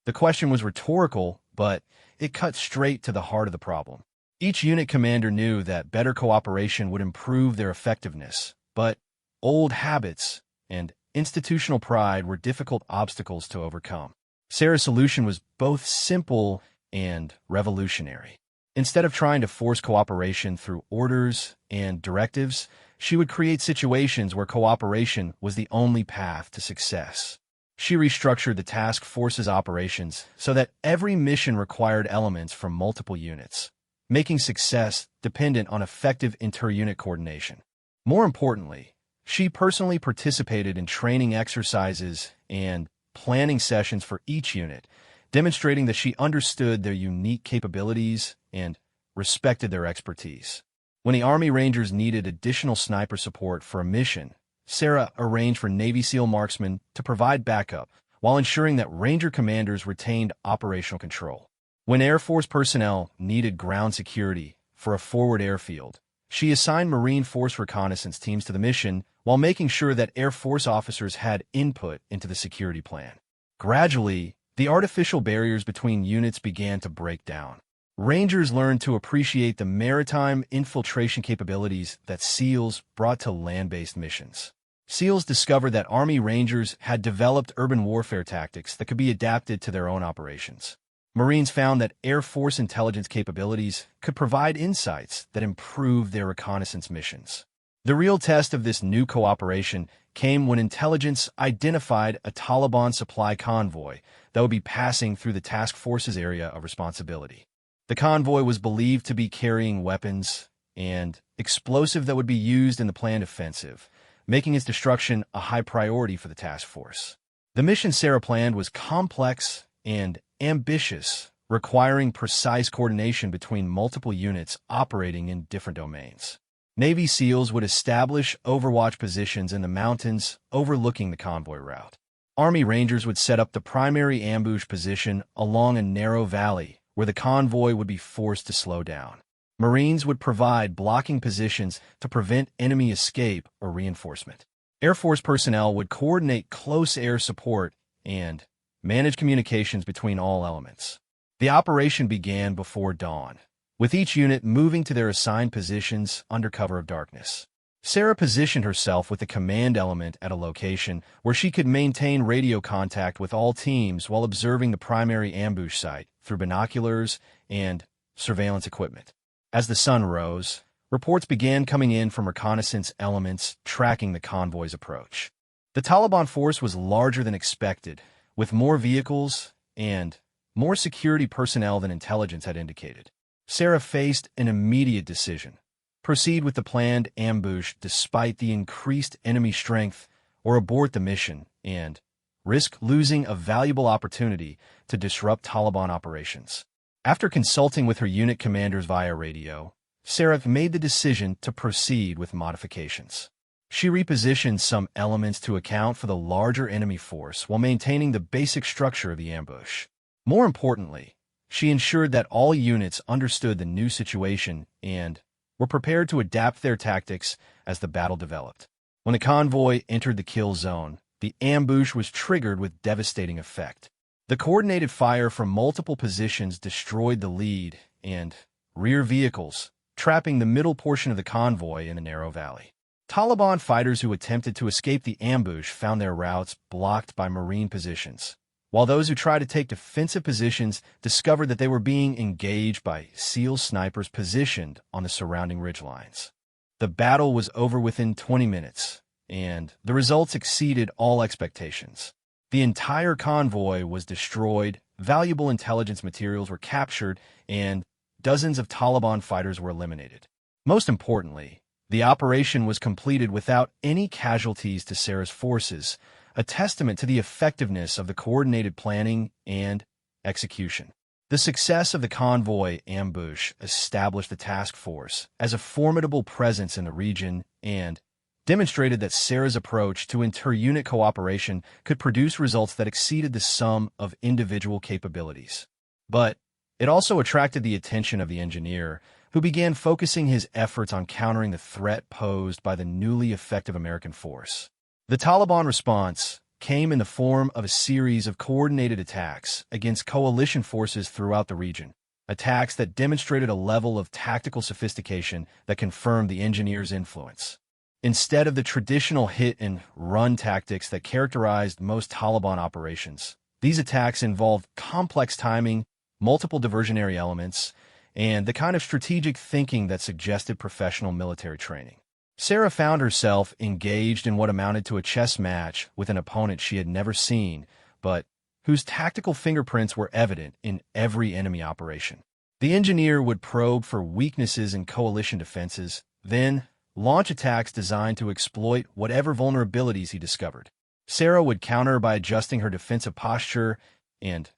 Speaker 1: The question was rhetorical, but it cut straight to the heart of the problem. Each unit commander knew that better cooperation would improve their effectiveness, but old habits and institutional pride were difficult obstacles to overcome. Sarah's solution was both simple and revolutionary. Instead of trying to force cooperation through orders and directives, she would create situations where cooperation was the only path to success. She restructured the task force's operations so that every mission required elements from multiple units, making success dependent on effective inter-unit coordination. More importantly, she personally participated in training exercises and planning sessions for each unit, demonstrating that she understood their unique capabilities and respected their expertise. When the Army Rangers needed additional sniper support for a mission, Sarah arranged for Navy SEAL marksmen to provide backup while ensuring that Ranger commanders retained operational control. When Air Force personnel needed ground security for a forward airfield, she assigned Marine Force reconnaissance teams to the mission while making sure that Air Force officers had input into the security plan. Gradually, the artificial barriers between units began to break down. Rangers learned to appreciate the maritime infiltration capabilities that SEALs brought to land-based missions. SEALs discovered that Army Rangers had developed urban warfare tactics that could be adapted to their own operations. Marines found that Air Force intelligence capabilities could provide insights that improved their reconnaissance missions. The real test of this new cooperation came when intelligence identified a Taliban supply convoy that would be passing through the task force's area of responsibility. The convoy was believed to be carrying weapons and explosive that would be used in the planned offensive, making its destruction a high priority for the task force. The mission Sarah planned was complex and ambitious, requiring precise coordination between multiple units operating in different domains. Navy SEALs would establish overwatch positions in the mountains overlooking the convoy route. Army Rangers would set up the primary ambush position along a narrow valley where the convoy would be forced to slow down. Marines would provide blocking positions to prevent enemy escape or reinforcement. Air Force personnel would coordinate close air support and manage communications between all elements. The operation began before dawn, with each unit moving to their assigned positions under cover of darkness. Sarah positioned herself with the command element at a location where she could maintain radio contact with all teams while observing the primary ambush site through binoculars and surveillance equipment. As the sun rose, reports began coming in from reconnaissance elements tracking the convoy's approach. The Taliban force was larger than expected, with more vehicles and more security personnel than intelligence had indicated. Sarah faced an immediate decision: proceed with the planned ambush despite the increased enemy strength, or abort the mission and risk losing a valuable opportunity to disrupt Taliban operations. After consulting with her unit commanders via radio, Sarah made the decision to proceed with modifications. She repositioned some elements to account for the larger enemy force while maintaining the basic structure of the ambush. More importantly, she ensured that all units understood the new situation and were prepared to adapt their tactics as the battle developed. When the convoy entered the kill zone, the ambush was triggered with devastating effect. The coordinated fire from multiple positions destroyed the lead and rear vehicles, trapping the middle portion of the convoy in a narrow valley. Taliban fighters who attempted to escape the ambush found their routes blocked by Marine positions, while those who tried to take defensive positions discovered that they were being engaged by SEAL snipers positioned on the surrounding ridgelines. The battle was over within 20 minutes, and the results exceeded all expectations. The entire convoy was destroyed, valuable intelligence materials were captured, and dozens of Taliban fighters were eliminated. Most importantly, the operation was completed without any casualties to Sarah's forces, a testament to the effectiveness of the coordinated planning and execution. The success of the convoy ambush established the task force as a formidable presence in the region and demonstrated that Sarah's approach to inter-unit cooperation could produce results that exceeded the sum of individual capabilities. But it also attracted the attention of the engineer, who began focusing his efforts on countering the threat posed by the newly effective American force. The Taliban response came in the form of a series of coordinated attacks against coalition forces throughout the region, attacks that demonstrated a level of tactical sophistication that confirmed the engineer's influence. Instead of the traditional hit-and-run tactics that characterized most Taliban operations, these attacks involved complex timing, multiple diversionary elements, and the kind of strategic thinking that suggested professional military training. Sarah found herself engaged in what amounted to a chess match with an opponent she had never seen, but whose tactical fingerprints were evident in every enemy operation. The engineer would probe for weaknesses in coalition defenses, then launch attacks designed to exploit whatever vulnerabilities he discovered. Sarah would counter by adjusting her defensive posture and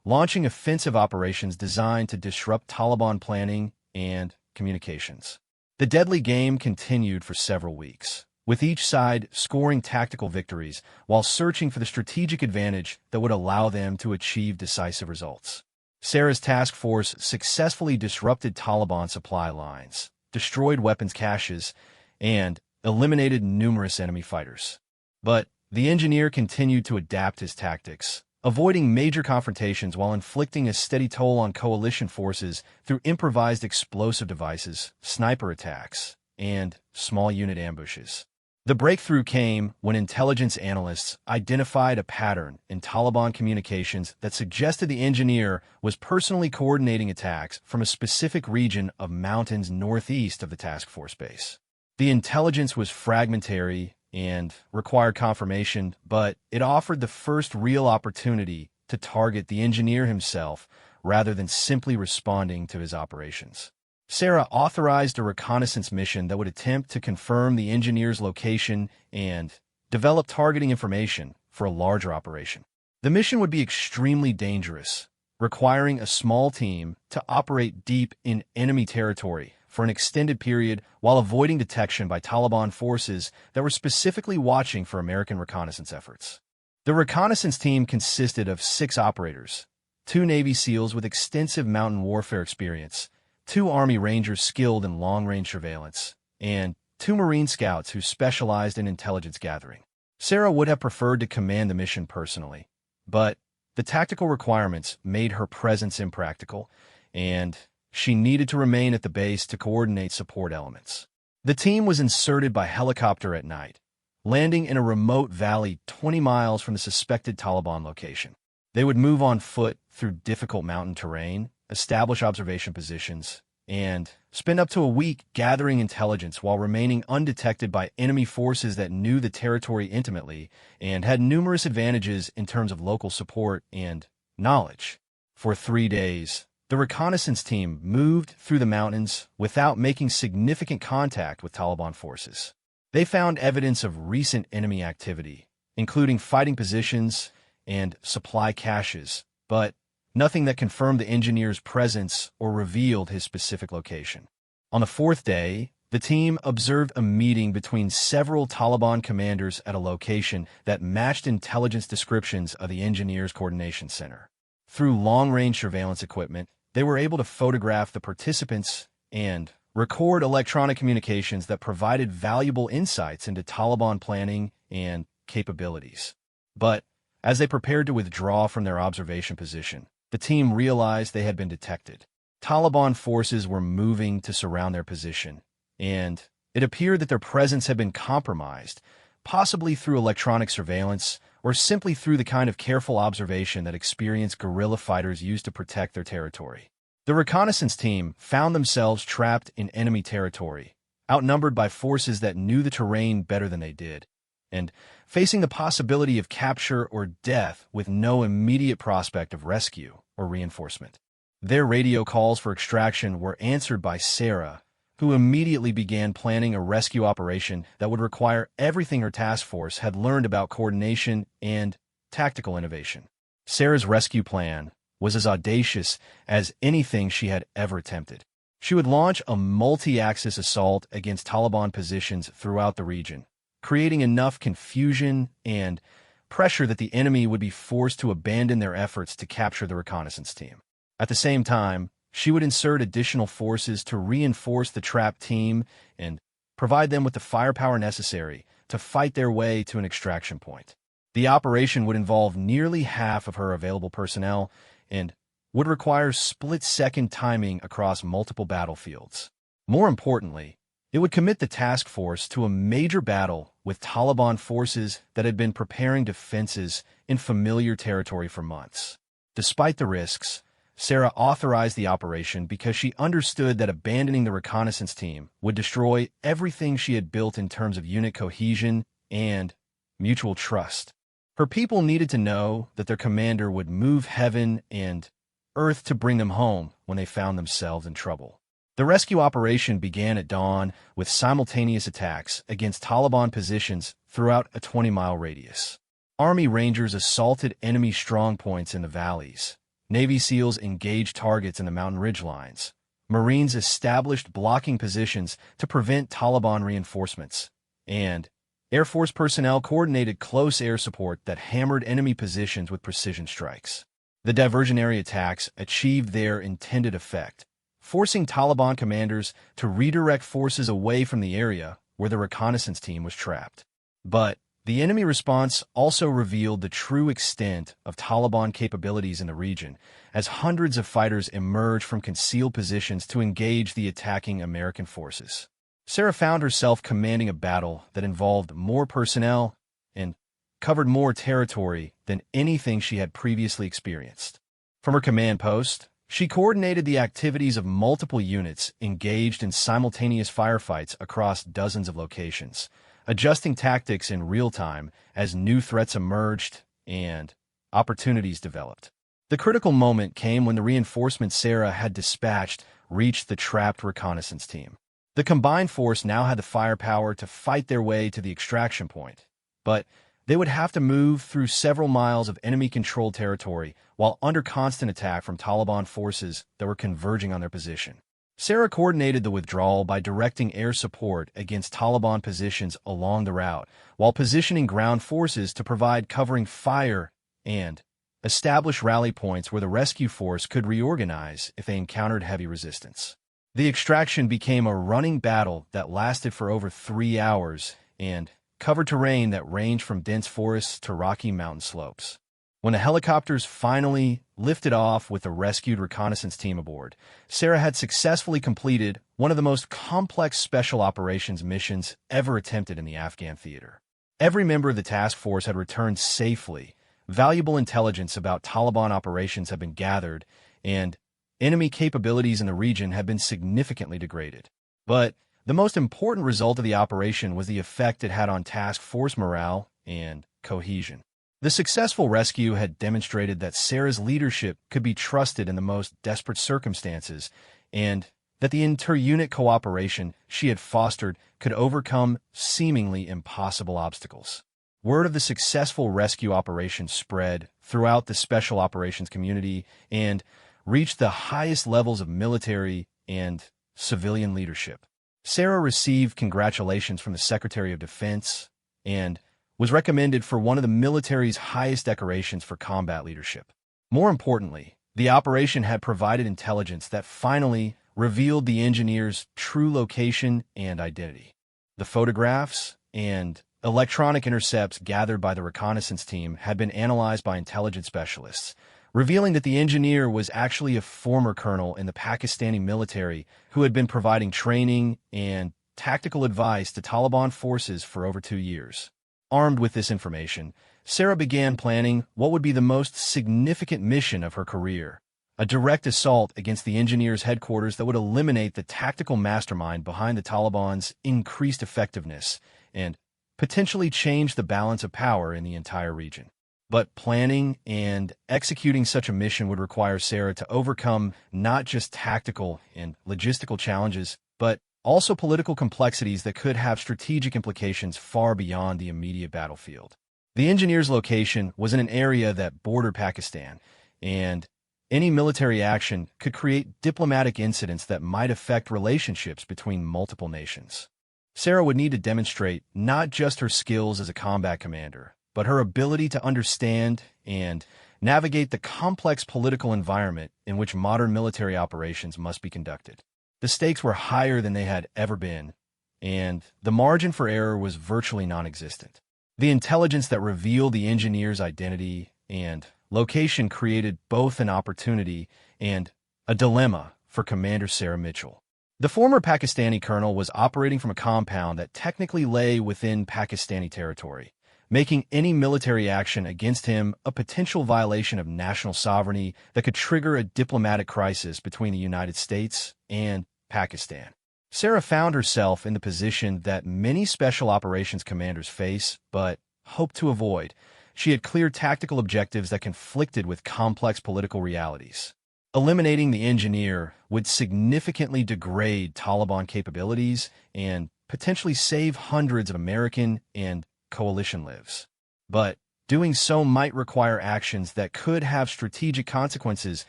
Speaker 1: launching offensive operations designed to disrupt Taliban planning and communications. The deadly game continued for several weeks, with each side scoring tactical victories while searching for the strategic advantage that would allow them to achieve decisive results. Sarah's task force successfully disrupted Taliban supply lines, destroyed weapons caches, and eliminated numerous enemy fighters. But the engineer continued to adapt his tactics, avoiding major confrontations while inflicting a steady toll on coalition forces through improvised explosive devices, sniper attacks, and small unit ambushes. The breakthrough came when intelligence analysts identified a pattern in Taliban communications that suggested the engineer was personally coordinating attacks from a specific region of mountains northeast of the task force base. The intelligence was fragmentary and required confirmation, but it offered the first real opportunity to target the engineer himself rather than simply responding to his operations. Sarah authorized a reconnaissance mission that would attempt to confirm the engineer's location and develop targeting information for a larger operation. The mission would be extremely dangerous, requiring a small team to operate deep in enemy territory for an extended period while avoiding detection by Taliban forces that were specifically watching for American reconnaissance efforts. The reconnaissance team consisted of 6 operators, 2 Navy SEALs with extensive mountain warfare experience, 2 Army Rangers skilled in long-range surveillance, and 2 Marine Scouts who specialized in intelligence gathering. Sarah would have preferred to command the mission personally, but the tactical requirements made her presence impractical, and she needed to remain at the base to coordinate support elements. The team was inserted by helicopter at night, landing in a remote valley 20 miles from the suspected Taliban location. They would move on foot through difficult mountain terrain, establish observation positions, and spend up to a week gathering intelligence while remaining undetected by enemy forces that knew the territory intimately and had numerous advantages in terms of local support and knowledge. For 3 days, the reconnaissance team moved through the mountains without making significant contact with Taliban forces. They found evidence of recent enemy activity, including fighting positions and supply caches, but nothing that confirmed the engineer's presence or revealed his specific location. On the 4th day, the team observed a meeting between several Taliban commanders at a location that matched intelligence descriptions of the engineer's coordination center. Through long-range surveillance equipment, they were able to photograph the participants and record electronic communications that provided valuable insights into Taliban planning and capabilities. But as they prepared to withdraw from their observation position, the team realized they had been detected. Taliban forces were moving to surround their position, and it appeared that their presence had been compromised, possibly through electronic surveillance or simply through the kind of careful observation that experienced guerrilla fighters use to protect their territory. The reconnaissance team found themselves trapped in enemy territory, outnumbered by forces that knew the terrain better than they did, and facing the possibility of capture or death with no immediate prospect of rescue or reinforcement. Their radio calls for extraction were answered by Sarah, who immediately began planning a rescue operation that would require everything her task force had learned about coordination and tactical innovation. Sarah's rescue plan was as audacious as anything she had ever attempted. She would launch a multi-axis assault against Taliban positions throughout the region, creating enough confusion and pressure that the enemy would be forced to abandon their efforts to capture the reconnaissance team. At the same time, she would insert additional forces to reinforce the trapped team and provide them with the firepower necessary to fight their way to an extraction point. The operation would involve nearly half of her available personnel and would require split-second timing across multiple battlefields. More importantly, It would commit the task force to a major battle with Taliban forces that had been preparing defenses in familiar territory for months. Despite the risks, Sarah authorized the operation because she understood that abandoning the reconnaissance team would destroy everything she had built in terms of unit cohesion and mutual trust. Her people needed to know that their commander would move heaven and earth to bring them home when they found themselves in trouble. The rescue operation began at dawn with simultaneous attacks against Taliban positions throughout a 20-mile radius. Army Rangers assaulted enemy strongpoints in the valleys. Navy SEALs engaged targets in the mountain ridgelines. Marines established blocking positions to prevent Taliban reinforcements. And Air Force personnel coordinated close air support that hammered enemy positions with precision strikes. The diversionary attacks achieved their intended effect, forcing Taliban commanders to redirect forces away from the area where the reconnaissance team was trapped. But the enemy response also revealed the true extent of Taliban capabilities in the region, as hundreds of fighters emerged from concealed positions to engage the attacking American forces. Sarah found herself commanding a battle that involved more personnel and covered more territory than anything she had previously experienced. From her command post, she coordinated the activities of multiple units engaged in simultaneous firefights across dozens of locations, adjusting tactics in real time as new threats emerged and opportunities developed. The critical moment came when the reinforcements Sarah had dispatched reached the trapped reconnaissance team. The combined force now had the firepower to fight their way to the extraction point, but they would have to move through several miles of enemy-controlled territory while under constant attack from Taliban forces that were converging on their position. Sarah coordinated the withdrawal by directing air support against Taliban positions along the route, while positioning ground forces to provide covering fire and establish rally points where the rescue force could reorganize if they encountered heavy resistance. The extraction became a running battle that lasted for over 3 hours and covered terrain that ranged from dense forests to rocky mountain slopes. When the helicopters finally lifted off with the rescued reconnaissance team aboard, Sarah had successfully completed one of the most complex special operations missions ever attempted in the Afghan theater. Every member of the task force had returned safely. Valuable intelligence about Taliban operations had been gathered, and enemy capabilities in the region had been significantly degraded. But the most important result of the operation was the effect it had on task force morale and cohesion. The successful rescue had demonstrated that Sarah's leadership could be trusted in the most desperate circumstances, and that the inter-unit cooperation she had fostered could overcome seemingly impossible obstacles. Word of the successful rescue operation spread throughout the special operations community and reached the highest levels of military and civilian leadership. Sarah received congratulations from the Secretary of Defense and was recommended for one of the military's highest decorations for combat leadership. More importantly, the operation had provided intelligence that finally revealed the engineer's true location and identity. The photographs and electronic intercepts gathered by the reconnaissance team had been analyzed by intelligence specialists, revealing that the engineer was actually a former colonel in the Pakistani military who had been providing training and tactical advice to Taliban forces for over 2 years. Armed with this information, Sarah began planning what would be the most significant mission of her career, a direct assault against the engineer's headquarters that would eliminate the tactical mastermind behind the Taliban's increased effectiveness and potentially change the balance of power in the entire region. But planning and executing such a mission would require Sarah to overcome not just tactical and logistical challenges, but also political complexities that could have strategic implications far beyond the immediate battlefield. The engineer's location was in an area that bordered Pakistan, and any military action could create diplomatic incidents that might affect relationships between multiple nations. Sarah would need to demonstrate not just her skills as a combat commander, but her ability to understand and navigate the complex political environment in which modern military operations must be conducted. The stakes were higher than they had ever been, and the margin for error was virtually non-existent. The intelligence that revealed the engineer's identity and location created both an opportunity and a dilemma for Commander Sarah Mitchell. The former Pakistani colonel was operating from a compound that technically lay within Pakistani territory, making any military action against him a potential violation of national sovereignty that could trigger a diplomatic crisis between the United States and Pakistan. Sarah found herself in the position that many special operations commanders face, but hoped to avoid. She had clear tactical objectives that conflicted with complex political realities. Eliminating the engineer would significantly degrade Taliban capabilities and potentially save hundreds of American and coalition lives. But doing so might require actions that could have strategic consequences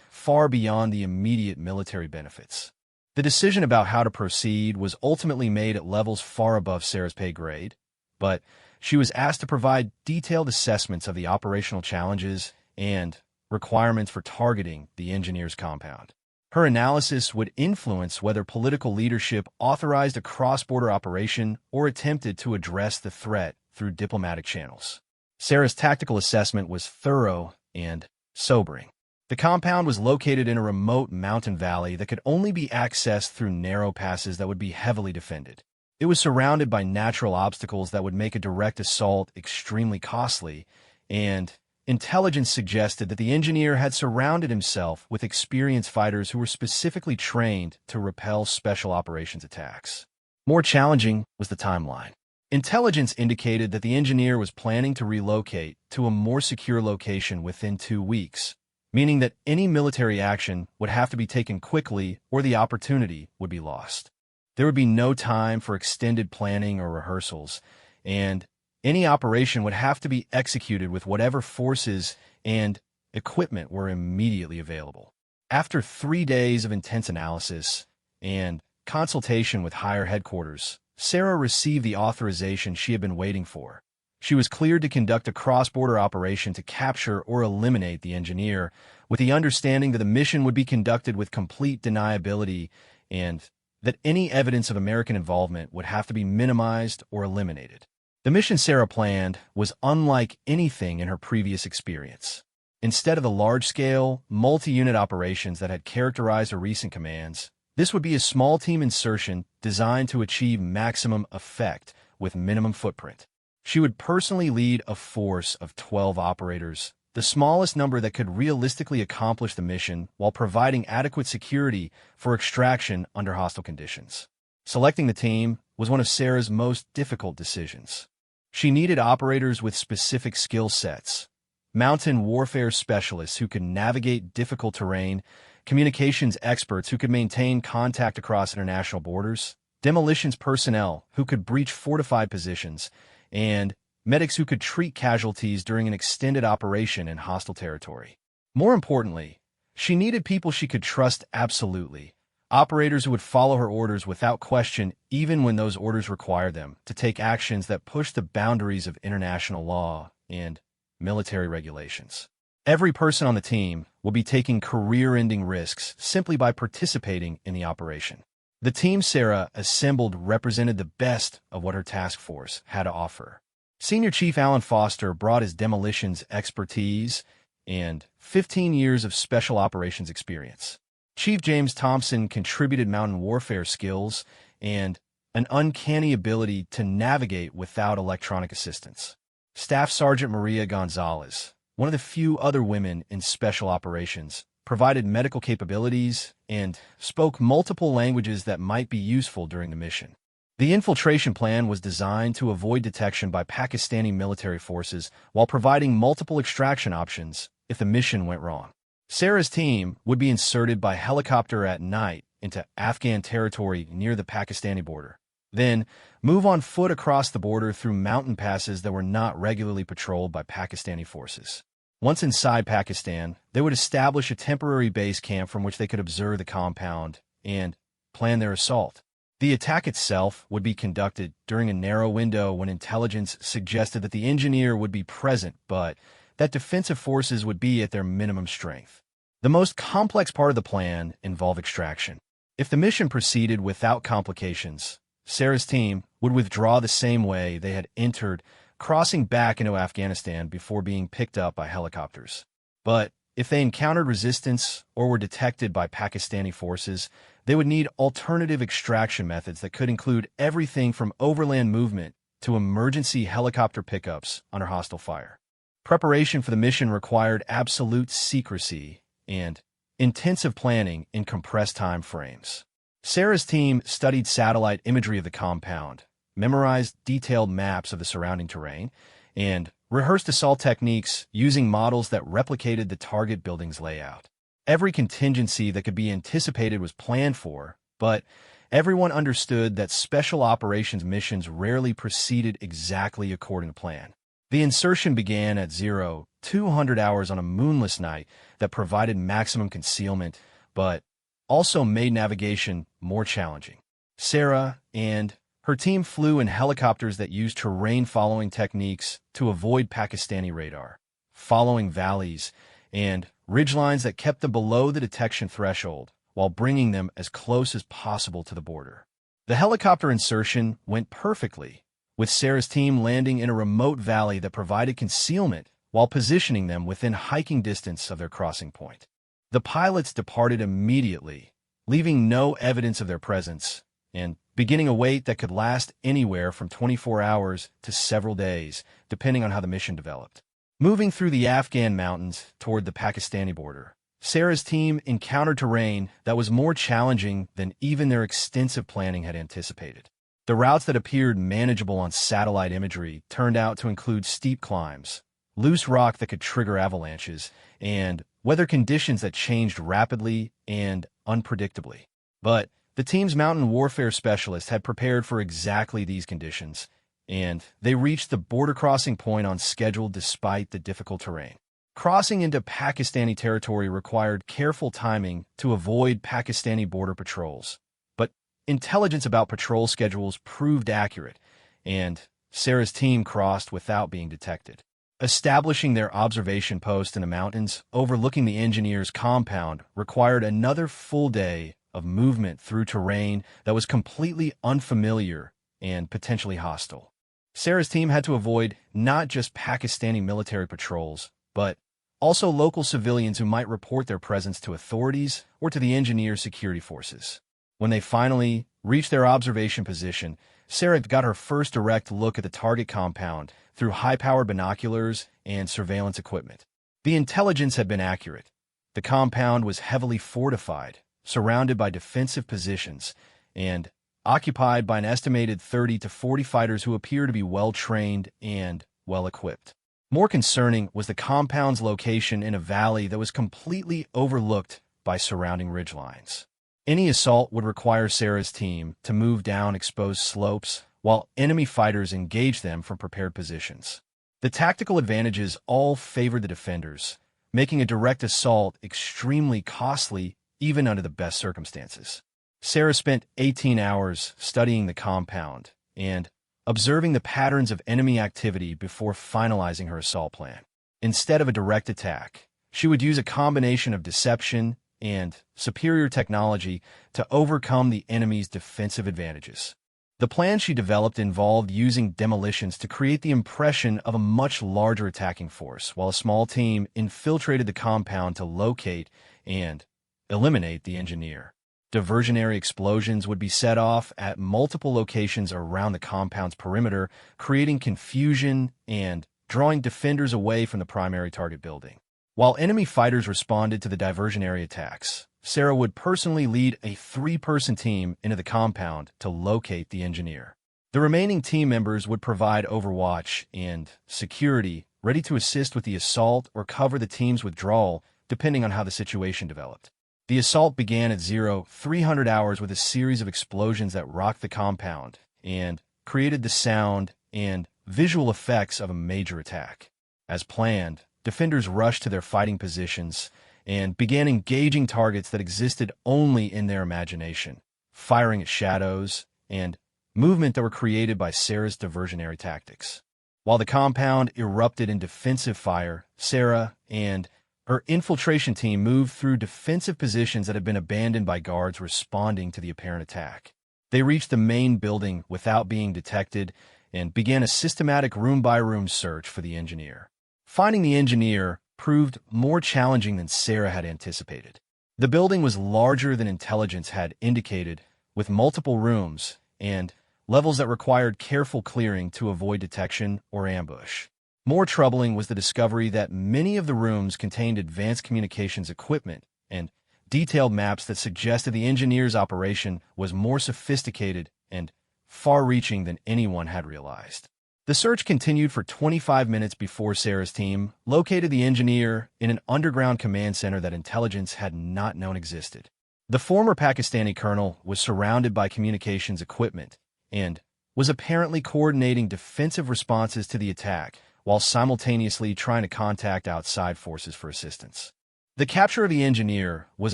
Speaker 1: far beyond the immediate military benefits. The decision about how to proceed was ultimately made at levels far above Sarah's pay grade, but she was asked to provide detailed assessments of the operational challenges and requirements for targeting the engineer's compound. Her analysis would influence whether political leadership authorized a cross-border operation or attempted to address the threat through diplomatic channels. Sarah's tactical assessment was thorough and sobering. The compound was located in a remote mountain valley that could only be accessed through narrow passes that would be heavily defended. It was surrounded by natural obstacles that would make a direct assault extremely costly, and intelligence suggested that the engineer had surrounded himself with experienced fighters who were specifically trained to repel special operations attacks. More challenging was the timeline. Intelligence indicated that the engineer was planning to relocate to a more secure location within 2 weeks, meaning that any military action would have to be taken quickly or the opportunity would be lost. There would be no time for extended planning or rehearsals, and any operation would have to be executed with whatever forces and equipment were immediately available. After 3 days of intense analysis and consultation with higher headquarters, Sarah received the authorization she had been waiting for. She was cleared to conduct a cross-border operation to capture or eliminate the engineer, with the understanding that the mission would be conducted with complete deniability and that any evidence of American involvement would have to be minimized or eliminated. The mission Sarah planned was unlike anything in her previous experience. Instead of the large-scale, multi-unit operations that had characterized her recent commands, this would be a small team insertion designed to achieve maximum effect with minimum footprint. She would personally lead a force of 12 operators, the smallest number that could realistically accomplish the mission while providing adequate security for extraction under hostile conditions. Selecting the team was one of Sarah's most difficult decisions. She needed operators with specific skill sets, mountain warfare specialists who could navigate difficult terrain, communications experts who could maintain contact across international borders, demolitions personnel who could breach fortified positions, and medics who could treat casualties during an extended operation in hostile territory. More importantly, she needed people she could trust absolutely, operators who would follow her orders without question even when those orders required them to take actions that pushed the boundaries of international law and military regulations. Every person on the team will be taking career-ending risks simply by participating in the operation. The team Sarah assembled represented the best of what her task force had to offer. Senior Chief Alan Foster brought his demolitions expertise and 15 years of special operations experience. Chief James Thompson contributed mountain warfare skills and an uncanny ability to navigate without electronic assistance. Staff Sergeant Maria Gonzalez, one of the few other women in special operations, provided medical capabilities and spoke multiple languages that might be useful during the mission. The infiltration plan was designed to avoid detection by Pakistani military forces while providing multiple extraction options if the mission went wrong. Sarah's team would be inserted by helicopter at night into Afghan territory near the Pakistani border, then move on foot across the border through mountain passes that were not regularly patrolled by Pakistani forces. Once inside Pakistan, they would establish a temporary base camp from which they could observe the compound and plan their assault. The attack itself would be conducted during a narrow window when intelligence suggested that the engineer would be present, but that defensive forces would be at their minimum strength. The most complex part of the plan involved extraction. If the mission proceeded without complications, Sarah's team would withdraw the same way they had entered, crossing back into Afghanistan before being picked up by helicopters. But if they encountered resistance or were detected by Pakistani forces, they would need alternative extraction methods that could include everything from overland movement to emergency helicopter pickups under hostile fire. Preparation for the mission required absolute secrecy and intensive planning in compressed time frames. Sarah's team studied satellite imagery of the compound, memorized detailed maps of the surrounding terrain, and rehearsed assault techniques using models that replicated the target building's layout. Every contingency that could be anticipated was planned for, but everyone understood that special operations missions rarely proceeded exactly according to plan. The insertion began at 0200 hours on a moonless night that provided maximum concealment, but also made navigation more challenging. Sarah and her team flew in helicopters that used terrain-following techniques to avoid Pakistani radar, following valleys and ridgelines that kept them below the detection threshold while bringing them as close as possible to the border. The helicopter insertion went perfectly, with Sarah's team landing in a remote valley that provided concealment while positioning them within hiking distance of their crossing point. The pilots departed immediately, leaving no evidence of their presence, and beginning a wait that could last anywhere from 24 hours to several days, depending on how the mission developed. Moving through the Afghan mountains toward the Pakistani border, Sarah's team encountered terrain that was more challenging than even their extensive planning had anticipated. The routes that appeared manageable on satellite imagery turned out to include steep climbs, loose rock that could trigger avalanches, and weather conditions that changed rapidly and unpredictably. But the team's mountain warfare specialist had prepared for exactly these conditions, and they reached the border crossing point on schedule despite the difficult terrain. Crossing into Pakistani territory required careful timing to avoid Pakistani border patrols, but intelligence about patrol schedules proved accurate, and Sarah's team crossed without being detected. Establishing their observation post in the mountains overlooking the engineer's compound required another full day of movement through terrain that was completely unfamiliar and potentially hostile. Sarah's team had to avoid not just Pakistani military patrols, but also local civilians who might report their presence to authorities or to the engineer's security forces. When they finally reached their observation position, Sarah got her first direct look at the target compound through high-powered binoculars and surveillance equipment. The intelligence had been accurate. The compound was heavily fortified, surrounded by defensive positions, and occupied by an estimated 30 to 40 fighters who appear to be well-trained and well-equipped. More concerning was the compound's location in a valley that was completely overlooked by surrounding ridgelines. Any assault would require Sarah's team to move down exposed slopes while enemy fighters engaged them from prepared positions. The tactical advantages all favored the defenders, making a direct assault extremely costly even under the best circumstances. Sarah spent 18 hours studying the compound and observing the patterns of enemy activity before finalizing her assault plan. Instead of a direct attack, she would use a combination of deception and superior technology to overcome the enemy's defensive advantages. The plan she developed involved using demolitions to create the impression of a much larger attacking force, while a small team infiltrated the compound to locate and eliminate the engineer. Diversionary explosions would be set off at multiple locations around the compound's perimeter, creating confusion and drawing defenders away from the primary target building. While enemy fighters responded to the diversionary attacks, Sarah would personally lead a 3-person team into the compound to locate the engineer. The remaining team members would provide overwatch and security, ready to assist with the assault or cover the team's withdrawal, depending on how the situation developed. The assault began at 0300 hours with a series of explosions that rocked the compound and created the sound and visual effects of a major attack. As planned, defenders rushed to their fighting positions and began engaging targets that existed only in their imagination, firing at shadows and movement that were created by Sarah's diversionary tactics. While the compound erupted in defensive fire, Sarah and her infiltration team moved through defensive positions that had been abandoned by guards responding to the apparent attack. They reached the main building without being detected and began a systematic room-by-room search for the engineer. Finding the engineer proved more challenging than Sarah had anticipated. The building was larger than intelligence had indicated, with multiple rooms and levels that required careful clearing to avoid detection or ambush. More troubling was the discovery that many of the rooms contained advanced communications equipment and detailed maps that suggested the engineers' operation was more sophisticated and far-reaching than anyone had realized. The search continued for 25 minutes before Sarah's team located the engineer in an underground command center that intelligence had not known existed. The former Pakistani colonel was surrounded by communications equipment and was apparently coordinating defensive responses to the attack while simultaneously trying to contact outside forces for assistance. The capture of the engineer was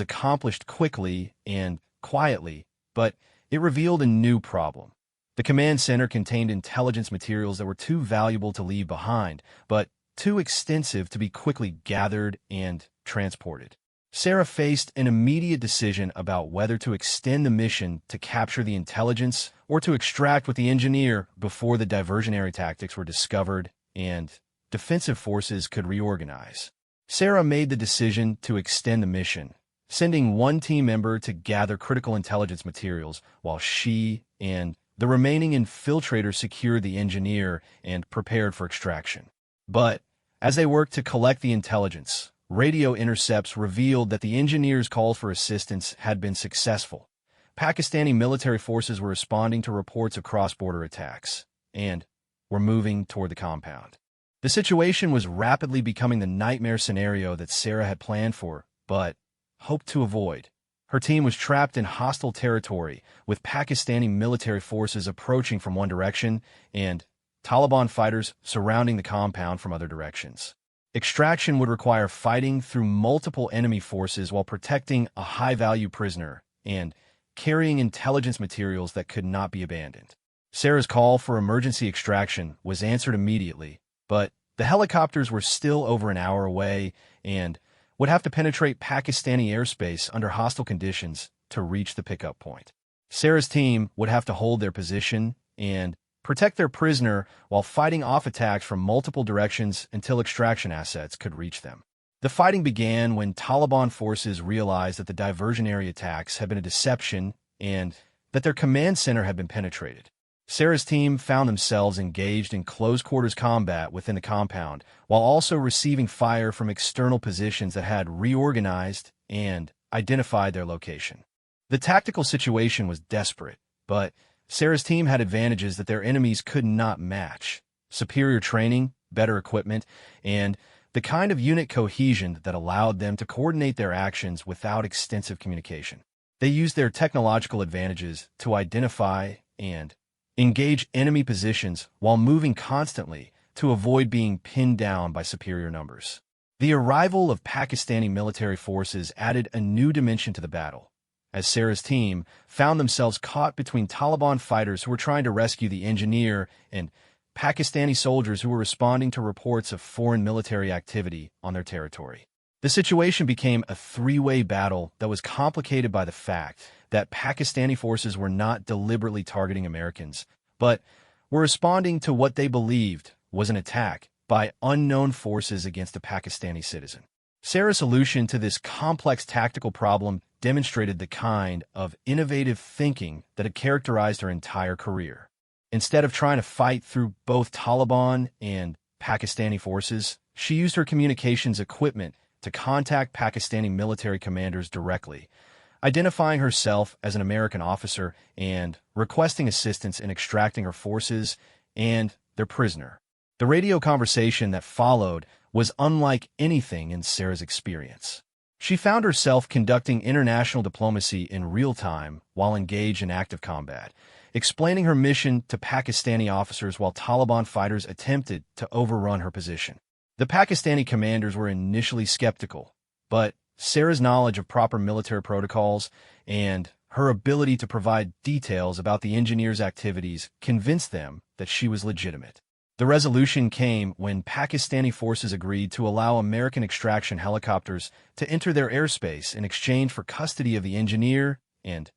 Speaker 1: accomplished quickly and quietly, but it revealed a new problem. The command center contained intelligence materials that were too valuable to leave behind, but too extensive to be quickly gathered and transported. Sarah faced an immediate decision about whether to extend the mission to capture the intelligence or to extract with the engineer before the diversionary tactics were discovered and defensive forces could reorganize. Sarah made the decision to extend the mission, sending one team member to gather critical intelligence materials while she and the remaining infiltrators secured the engineer and prepared for extraction. But as they worked to collect the intelligence, radio intercepts revealed that the engineer's calls for assistance had been successful. Pakistani military forces were responding to reports of cross-border attacks and were moving toward the compound. The situation was rapidly becoming the nightmare scenario that Sarah had planned for, but hoped to avoid. Her team was trapped in hostile territory, with Pakistani military forces approaching from one direction and Taliban fighters surrounding the compound from other directions. Extraction would require fighting through multiple enemy forces while protecting a high-value prisoner and carrying intelligence materials that could not be abandoned. Sarah's call for emergency extraction was answered immediately, but the helicopters were still over an hour away and would have to penetrate Pakistani airspace under hostile conditions to reach the pickup point. Sarah's team would have to hold their position and protect their prisoner while fighting off attacks from multiple directions until extraction assets could reach them. The fighting began when Taliban forces realized that the diversionary attacks had been a deception and that their command center had been penetrated. Sarah's team found themselves engaged in close-quarters combat within the compound, while also receiving fire from external positions that had reorganized and identified their location. The tactical situation was desperate, but Sarah's team had advantages that their enemies could not match: superior training, better equipment, and the kind of unit cohesion that allowed them to coordinate their actions without extensive communication. They used their technological advantages to identify and engage enemy positions while moving constantly to avoid being pinned down by superior numbers. The arrival of Pakistani military forces added a new dimension to the battle, as Sarah's team found themselves caught between Taliban fighters who were trying to rescue the engineer and Pakistani soldiers who were responding to reports of foreign military activity on their territory. The situation became a three-way battle that was complicated by the fact that Pakistani forces were not deliberately targeting Americans, but were responding to what they believed was an attack by unknown forces against a Pakistani citizen. Sarah's solution to this complex tactical problem demonstrated the kind of innovative thinking that had characterized her entire career. Instead of trying to fight through both Taliban and Pakistani forces, she used her communications equipment to contact Pakistani military commanders directly, identifying herself as an American officer and requesting assistance in extracting her forces and their prisoner. The radio conversation that followed was unlike anything in Sarah's experience. She found herself conducting international diplomacy in real time while engaged in active combat, explaining her mission to Pakistani officers while Taliban fighters attempted to overrun her position. The Pakistani commanders were initially skeptical, but Sarah's knowledge of proper military protocols and her ability to provide details about the engineer's activities convinced them that she was legitimate. The resolution came when Pakistani forces agreed to allow American extraction helicopters to enter their airspace in exchange for custody of the engineer and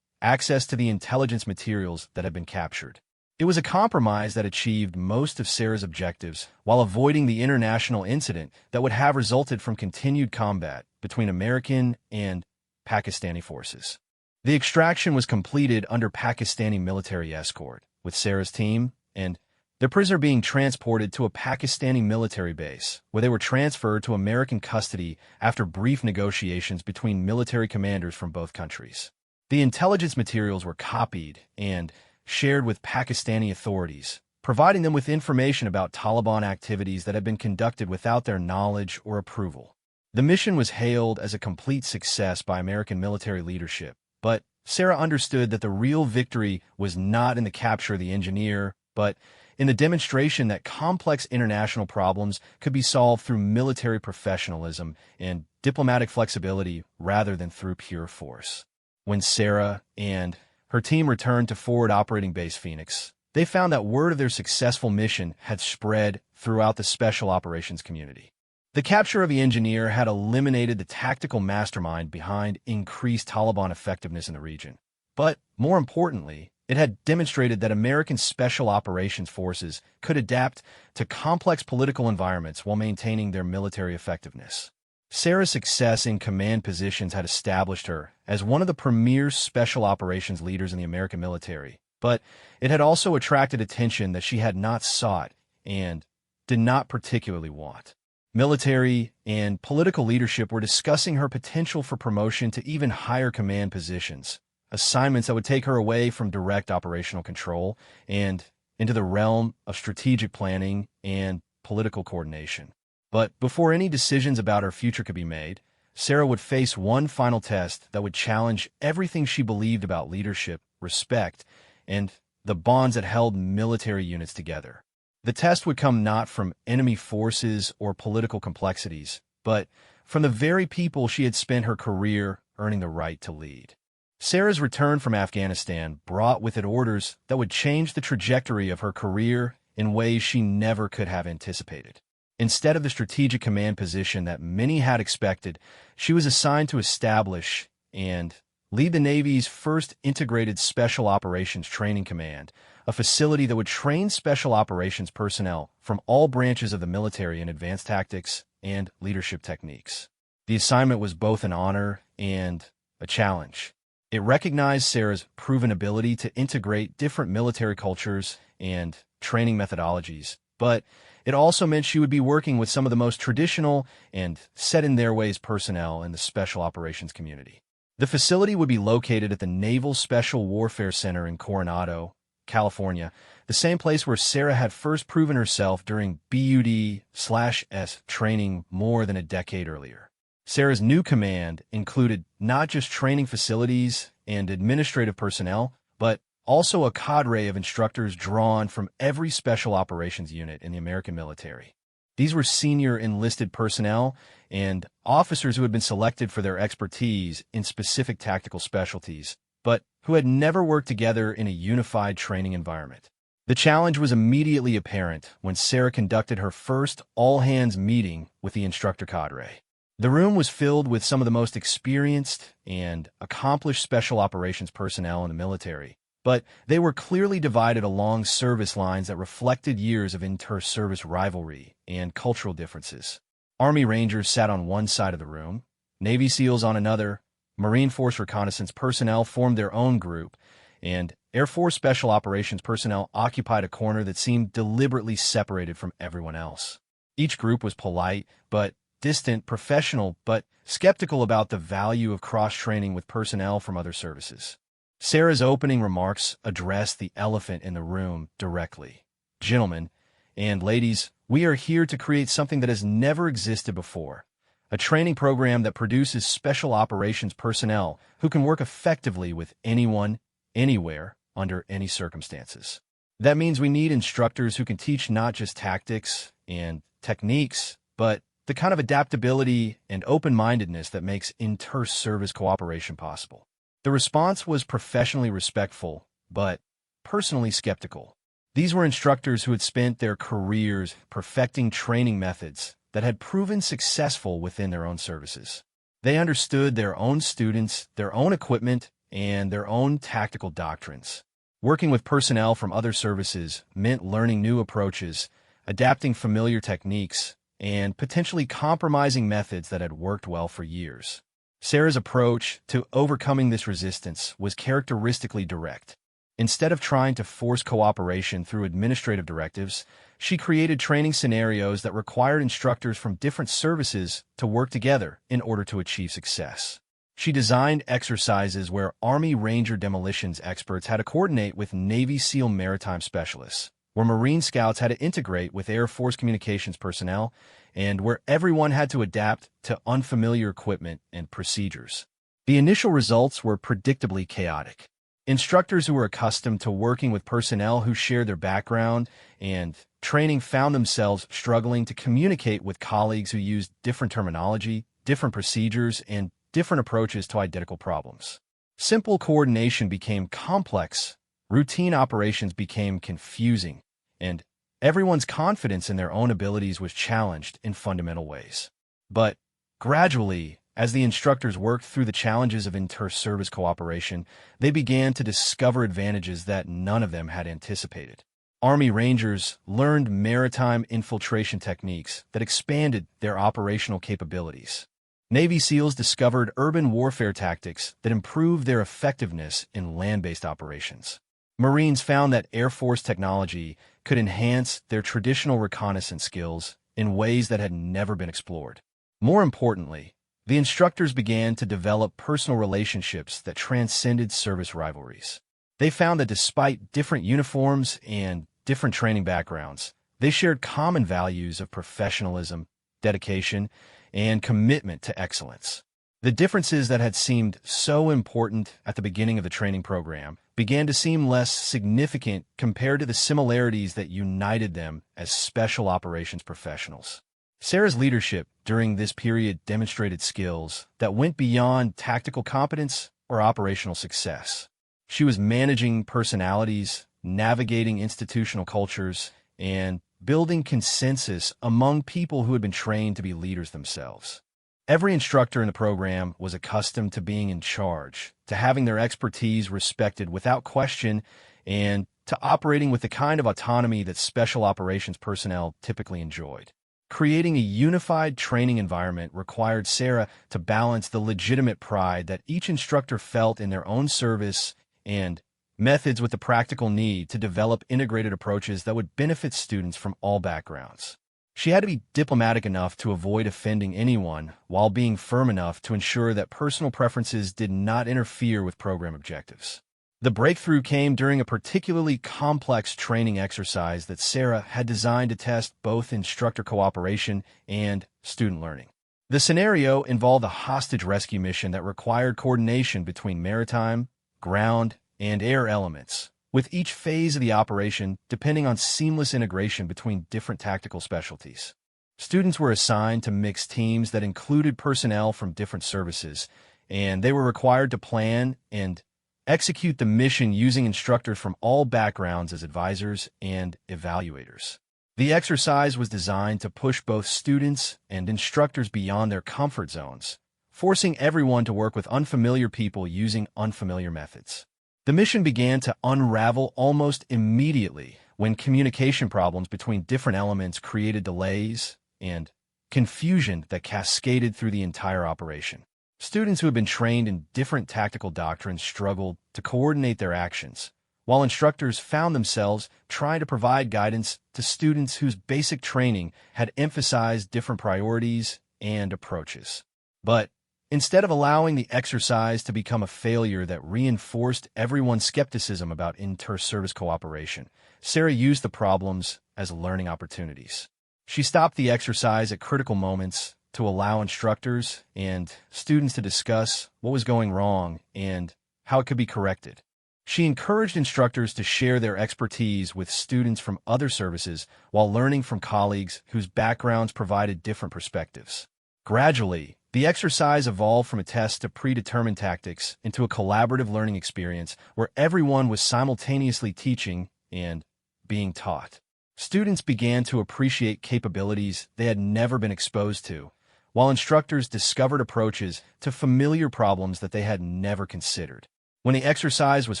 Speaker 1: access to the intelligence materials that had been captured. It was a compromise that achieved most of Sarah's objectives while avoiding the international incident that would have resulted from continued combat between American and Pakistani forces. The extraction was completed under Pakistani military escort, with Sarah's team and the prisoner being transported to a Pakistani military base, where they were transferred to American custody after brief negotiations between military commanders from both countries. The intelligence materials were copied and shared with Pakistani authorities, providing them with information about Taliban activities that had been conducted without their knowledge or approval. The mission was hailed as a complete success by American military leadership, but Sarah understood that the real victory was not in the capture of the engineer, but in the demonstration that complex international problems could be solved through military professionalism and diplomatic flexibility rather than through pure force. When Sarah and her team returned to Forward Operating Base Phoenix, they found that word of their successful mission had spread throughout the Special Operations community. The capture of the engineer had eliminated the tactical mastermind behind increased Taliban effectiveness in the region. But, more importantly, it had demonstrated that American Special Operations forces could adapt to complex political environments while maintaining their military effectiveness. Sarah's success in command positions had established her as one of the premier special operations leaders in the American military, but it had also attracted attention that she had not sought and did not particularly want. Military and political leadership were discussing her potential for promotion to even higher command positions, assignments that would take her away from direct operational control and into the realm of strategic planning and political coordination. But before any decisions about her future could be made, Sarah would face one final test that would challenge everything she believed about leadership, respect, and the bonds that held military units together. The test would come not from enemy forces or political complexities, but from the very people she had spent her career earning the right to lead. Sarah's return from Afghanistan brought with it orders that would change the trajectory of her career in ways she never could have anticipated. Instead of the strategic command position that many had expected, she was assigned to establish and lead the Navy's first integrated Special Operations Training Command, a facility that would train special operations personnel from all branches of the military in advanced tactics and leadership techniques. The assignment was both an honor and a challenge. It recognized Sarah's proven ability to integrate different military cultures and training methodologies, but it also meant she would be working with some of the most traditional and set-in-their-ways personnel in the special operations community. The facility would be located at the Naval Special Warfare Center in Coronado, California, the same place where Sarah had first proven herself during BUD/S training more than a decade earlier. Sarah's new command included not just training facilities and administrative personnel, but also a cadre of instructors drawn from every special operations unit in the American military. These were senior enlisted personnel and officers who had been selected for their expertise in specific tactical specialties, but who had never worked together in a unified training environment. The challenge was immediately apparent when Sarah conducted her first all-hands meeting with the instructor cadre. The room was filled with some of the most experienced and accomplished special operations personnel in the military, but they were clearly divided along service lines that reflected years of inter-service rivalry and cultural differences. Army Rangers sat on one side of the room, Navy SEALs on another, Marine Force reconnaissance personnel formed their own group, and Air Force Special Operations personnel occupied a corner that seemed deliberately separated from everyone else. Each group was polite, but distant, professional, but skeptical about the value of cross-training with personnel from other services. Sarah's opening remarks addressed the elephant in the room directly. Gentlemen and ladies, we are here to create something that has never existed before, a training program that produces special operations personnel who can work effectively with anyone, anywhere, under any circumstances. That means we need instructors who can teach not just tactics and techniques, but the kind of adaptability and open-mindedness that makes inter-service cooperation possible. The response was professionally respectful, but personally skeptical. These were instructors who had spent their careers perfecting training methods that had proven successful within their own services. They understood their own students, their own equipment, and their own tactical doctrines. Working with personnel from other services meant learning new approaches, adapting familiar techniques, and potentially compromising methods that had worked well for years. Sarah's approach to overcoming this resistance was characteristically direct. Instead of trying to force cooperation through administrative directives, she created training scenarios that required instructors from different services to work together in order to achieve success. She designed exercises where Army Ranger demolitions experts had to coordinate with Navy SEAL maritime specialists, where Marine Scouts had to integrate with Air Force communications personnel, and where everyone had to adapt to unfamiliar equipment and procedures. The initial results were predictably chaotic. Instructors who were accustomed to working with personnel who shared their background and training found themselves struggling to communicate with colleagues who used different terminology, different procedures, and different approaches to identical problems. Simple coordination became complex, routine operations became confusing, and everyone's confidence in their own abilities was challenged in fundamental ways. But gradually, as the instructors worked through the challenges of inter-service cooperation, they began to discover advantages that none of them had anticipated. Army Rangers learned maritime infiltration techniques that expanded their operational capabilities. Navy SEALs discovered urban warfare tactics that improved their effectiveness in land-based operations. Marines found that Air Force technology could enhance their traditional reconnaissance skills in ways that had never been explored. More importantly, the instructors began to develop personal relationships that transcended service rivalries. They found that despite different uniforms and different training backgrounds, they shared common values of professionalism, dedication, and commitment to excellence. The differences that had seemed so important at the beginning of the training program began to seem less significant compared to the similarities that united them as special operations professionals. Sarah's leadership during this period demonstrated skills that went beyond tactical competence or operational success. She was managing personalities, navigating institutional cultures, and building consensus among people who had been trained to be leaders themselves. Every instructor in the program was accustomed to being in charge, to having their expertise respected without question, and to operating with the kind of autonomy that special operations personnel typically enjoyed. Creating a unified training environment required Sarah to balance the legitimate pride that each instructor felt in their own service and methods with the practical need to develop integrated approaches that would benefit students from all backgrounds. She had to be diplomatic enough to avoid offending anyone while being firm enough to ensure that personal preferences did not interfere with program objectives. The breakthrough came during a particularly complex training exercise that Sarah had designed to test both instructor cooperation and student learning. The scenario involved a hostage rescue mission that required coordination between maritime, ground, and air elements, with each phase of the operation depending on seamless integration between different tactical specialties. Students were assigned to mixed teams that included personnel from different services, and they were required to plan and execute the mission using instructors from all backgrounds as advisors and evaluators. The exercise was designed to push both students and instructors beyond their comfort zones, forcing everyone to work with unfamiliar people using unfamiliar methods. The mission began to unravel almost immediately when communication problems between different elements created delays and confusion that cascaded through the entire operation. Students who had been trained in different tactical doctrines struggled to coordinate their actions, while instructors found themselves trying to provide guidance to students whose basic training had emphasized different priorities and approaches. But instead of allowing the exercise to become a failure that reinforced everyone's skepticism about inter-service cooperation, Sarah used the problems as learning opportunities. She stopped the exercise at critical moments to allow instructors and students to discuss what was going wrong and how it could be corrected. She encouraged instructors to share their expertise with students from other services while learning from colleagues whose backgrounds provided different perspectives. Gradually, the exercise evolved from a test of predetermined tactics into a collaborative learning experience where everyone was simultaneously teaching and being taught. Students began to appreciate capabilities they had never been exposed to, while instructors discovered approaches to familiar problems that they had never considered. When the exercise was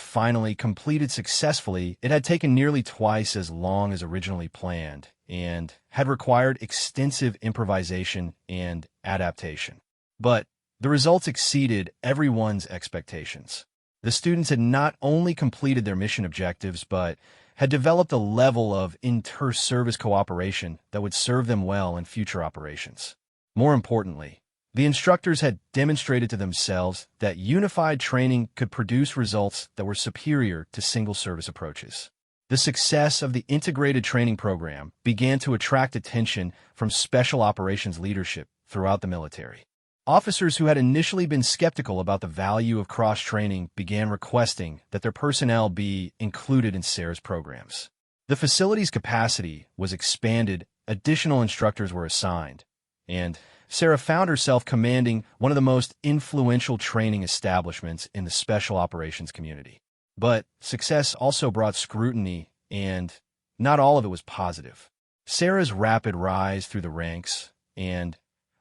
Speaker 1: finally completed successfully, it had taken nearly twice as long as originally planned and had required extensive improvisation and adaptation. But the results exceeded everyone's expectations. The students had not only completed their mission objectives, but had developed a level of inter-service cooperation that would serve them well in future operations. More importantly, the instructors had demonstrated to themselves that unified training could produce results that were superior to single-service approaches. The success of the integrated training program began to attract attention from special operations leadership throughout the military. Officers who had initially been skeptical about the value of cross-training began requesting that their personnel be included in Sarah's programs. The facility's capacity was expanded, additional instructors were assigned, and Sarah found herself commanding one of the most influential training establishments in the special operations community. But success also brought scrutiny, and not all of it was positive. Sarah's rapid rise through the ranks and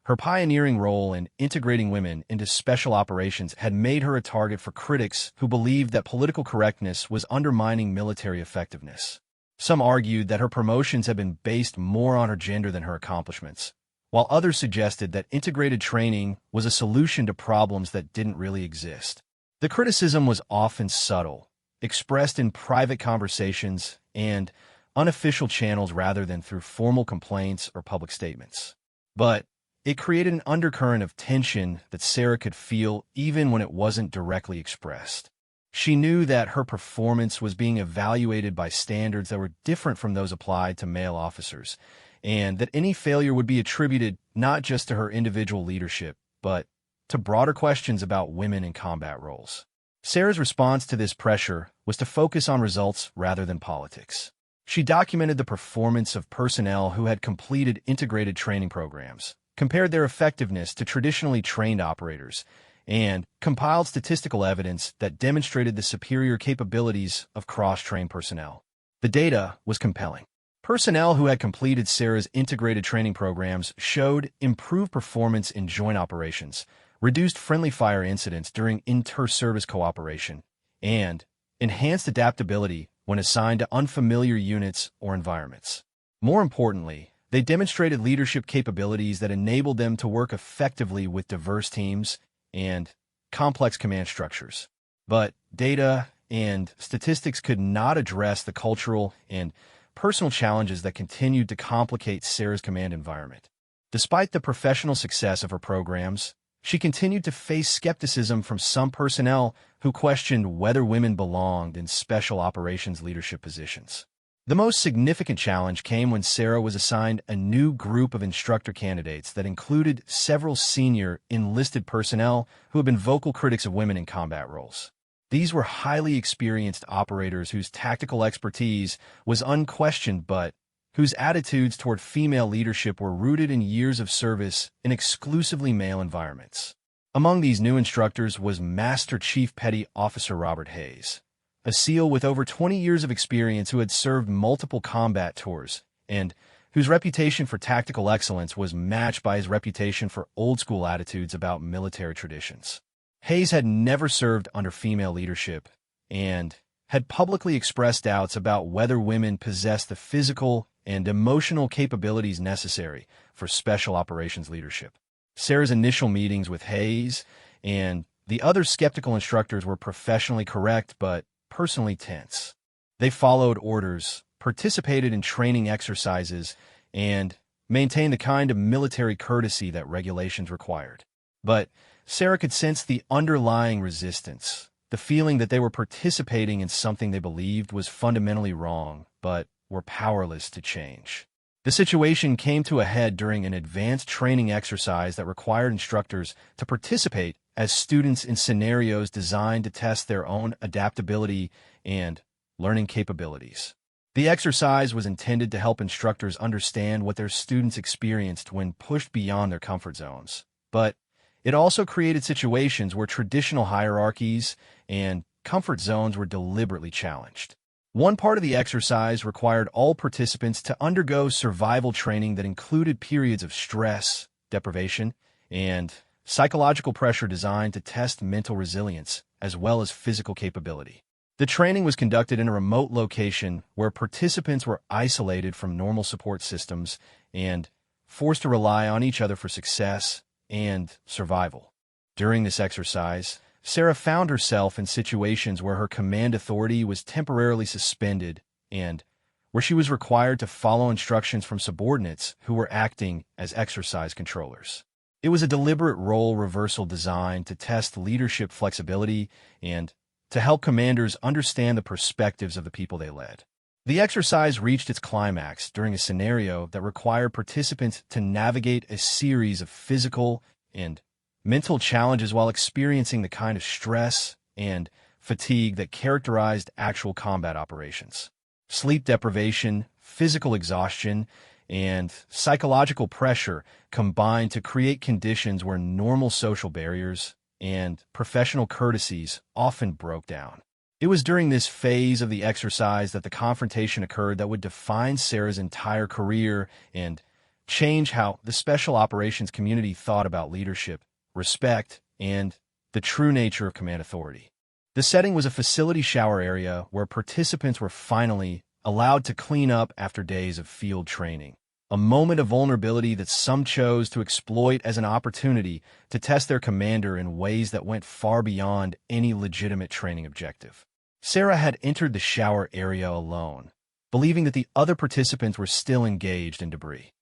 Speaker 1: her pioneering role in integrating women into special operations had made her a target for critics who believed that political correctness was undermining military effectiveness. Some argued that her promotions had been based more on her gender than her accomplishments, while others suggested that integrated training was a solution to problems that didn't really exist. The criticism was often subtle, expressed in private conversations and unofficial channels rather than through formal complaints or public statements. But it created an undercurrent of tension that Sarah could feel even when it wasn't directly expressed. She knew that her performance was being evaluated by standards that were different from those applied to male officers, and that any failure would be attributed not just to her individual leadership, but to broader questions about women in combat roles. Sarah's response to this pressure was to focus on results rather than politics. She documented the performance of personnel who had completed integrated training programs, compared their effectiveness to traditionally trained operators, and compiled statistical evidence that demonstrated the superior capabilities of cross-trained personnel. The data was compelling. Personnel who had completed Sarah's integrated training programs showed improved performance in joint operations, reduced friendly fire incidents during inter-service cooperation, and enhanced adaptability when assigned to unfamiliar units or environments. More importantly, they demonstrated leadership capabilities that enabled them to work effectively with diverse teams and complex command structures. But data and statistics could not address the cultural and personal challenges that continued to complicate Sarah's command environment. Despite the professional success of her programs, she continued to face skepticism from some personnel who questioned whether women belonged in special operations leadership positions. The most significant challenge came when Sarah was assigned a new group of instructor candidates that included several senior enlisted personnel who had been vocal critics of women in combat roles. These were highly experienced operators whose tactical expertise was unquestioned but whose attitudes toward female leadership were rooted in years of service in exclusively male environments. Among these new instructors was Master Chief Petty Officer Robert Hayes, a SEAL with over 20 years of experience who had served multiple combat tours and whose reputation for tactical excellence was matched by his reputation for old-school attitudes about military traditions. Hayes had never served under female leadership and had publicly expressed doubts about whether women possessed the physical and emotional capabilities necessary for special operations leadership. Sarah's initial meetings with Hayes and the other skeptical instructors were professionally correct but personally tense. They followed orders, participated in training exercises, and maintained the kind of military courtesy that regulations required. But Sarah could sense the underlying resistance, the feeling that they were participating in something they believed was fundamentally wrong, but were powerless to change. The situation came to a head during an advanced training exercise that required instructors to participate as students in scenarios designed to test their own adaptability and learning capabilities. The exercise was intended to help instructors understand what their students experienced when pushed beyond their comfort zones, but it also created situations where traditional hierarchies and comfort zones were deliberately challenged. One part of the exercise required all participants to undergo survival training that included periods of stress, deprivation, and psychological pressure designed to test mental resilience as well as physical capability. The training was conducted in a remote location where participants were isolated from normal support systems and forced to rely on each other for success and survival. During this exercise, Sarah found herself in situations where her command authority was temporarily suspended and where she was required to follow instructions from subordinates who were acting as exercise controllers. It was a deliberate role reversal designed to test leadership flexibility and to help commanders understand the perspectives of the people they led. The exercise reached its climax during a scenario that required participants to navigate a series of physical and mental challenges while experiencing the kind of stress and fatigue that characterized actual combat operations. Sleep deprivation, physical exhaustion, and psychological pressure combined to create conditions where normal social barriers and professional courtesies often broke down. It was during this phase of the exercise that the confrontation occurred that would define Sarah's entire career and change how the special operations community thought about leadership, respect, and the true nature of command authority. The setting was a facility shower area where participants were finally allowed to clean up after days of field training, a moment of vulnerability that some chose to exploit as an opportunity to test their commander in ways that went far beyond any legitimate training objective. Sarah had entered the shower area alone, believing that the other participants were still engaged in debris.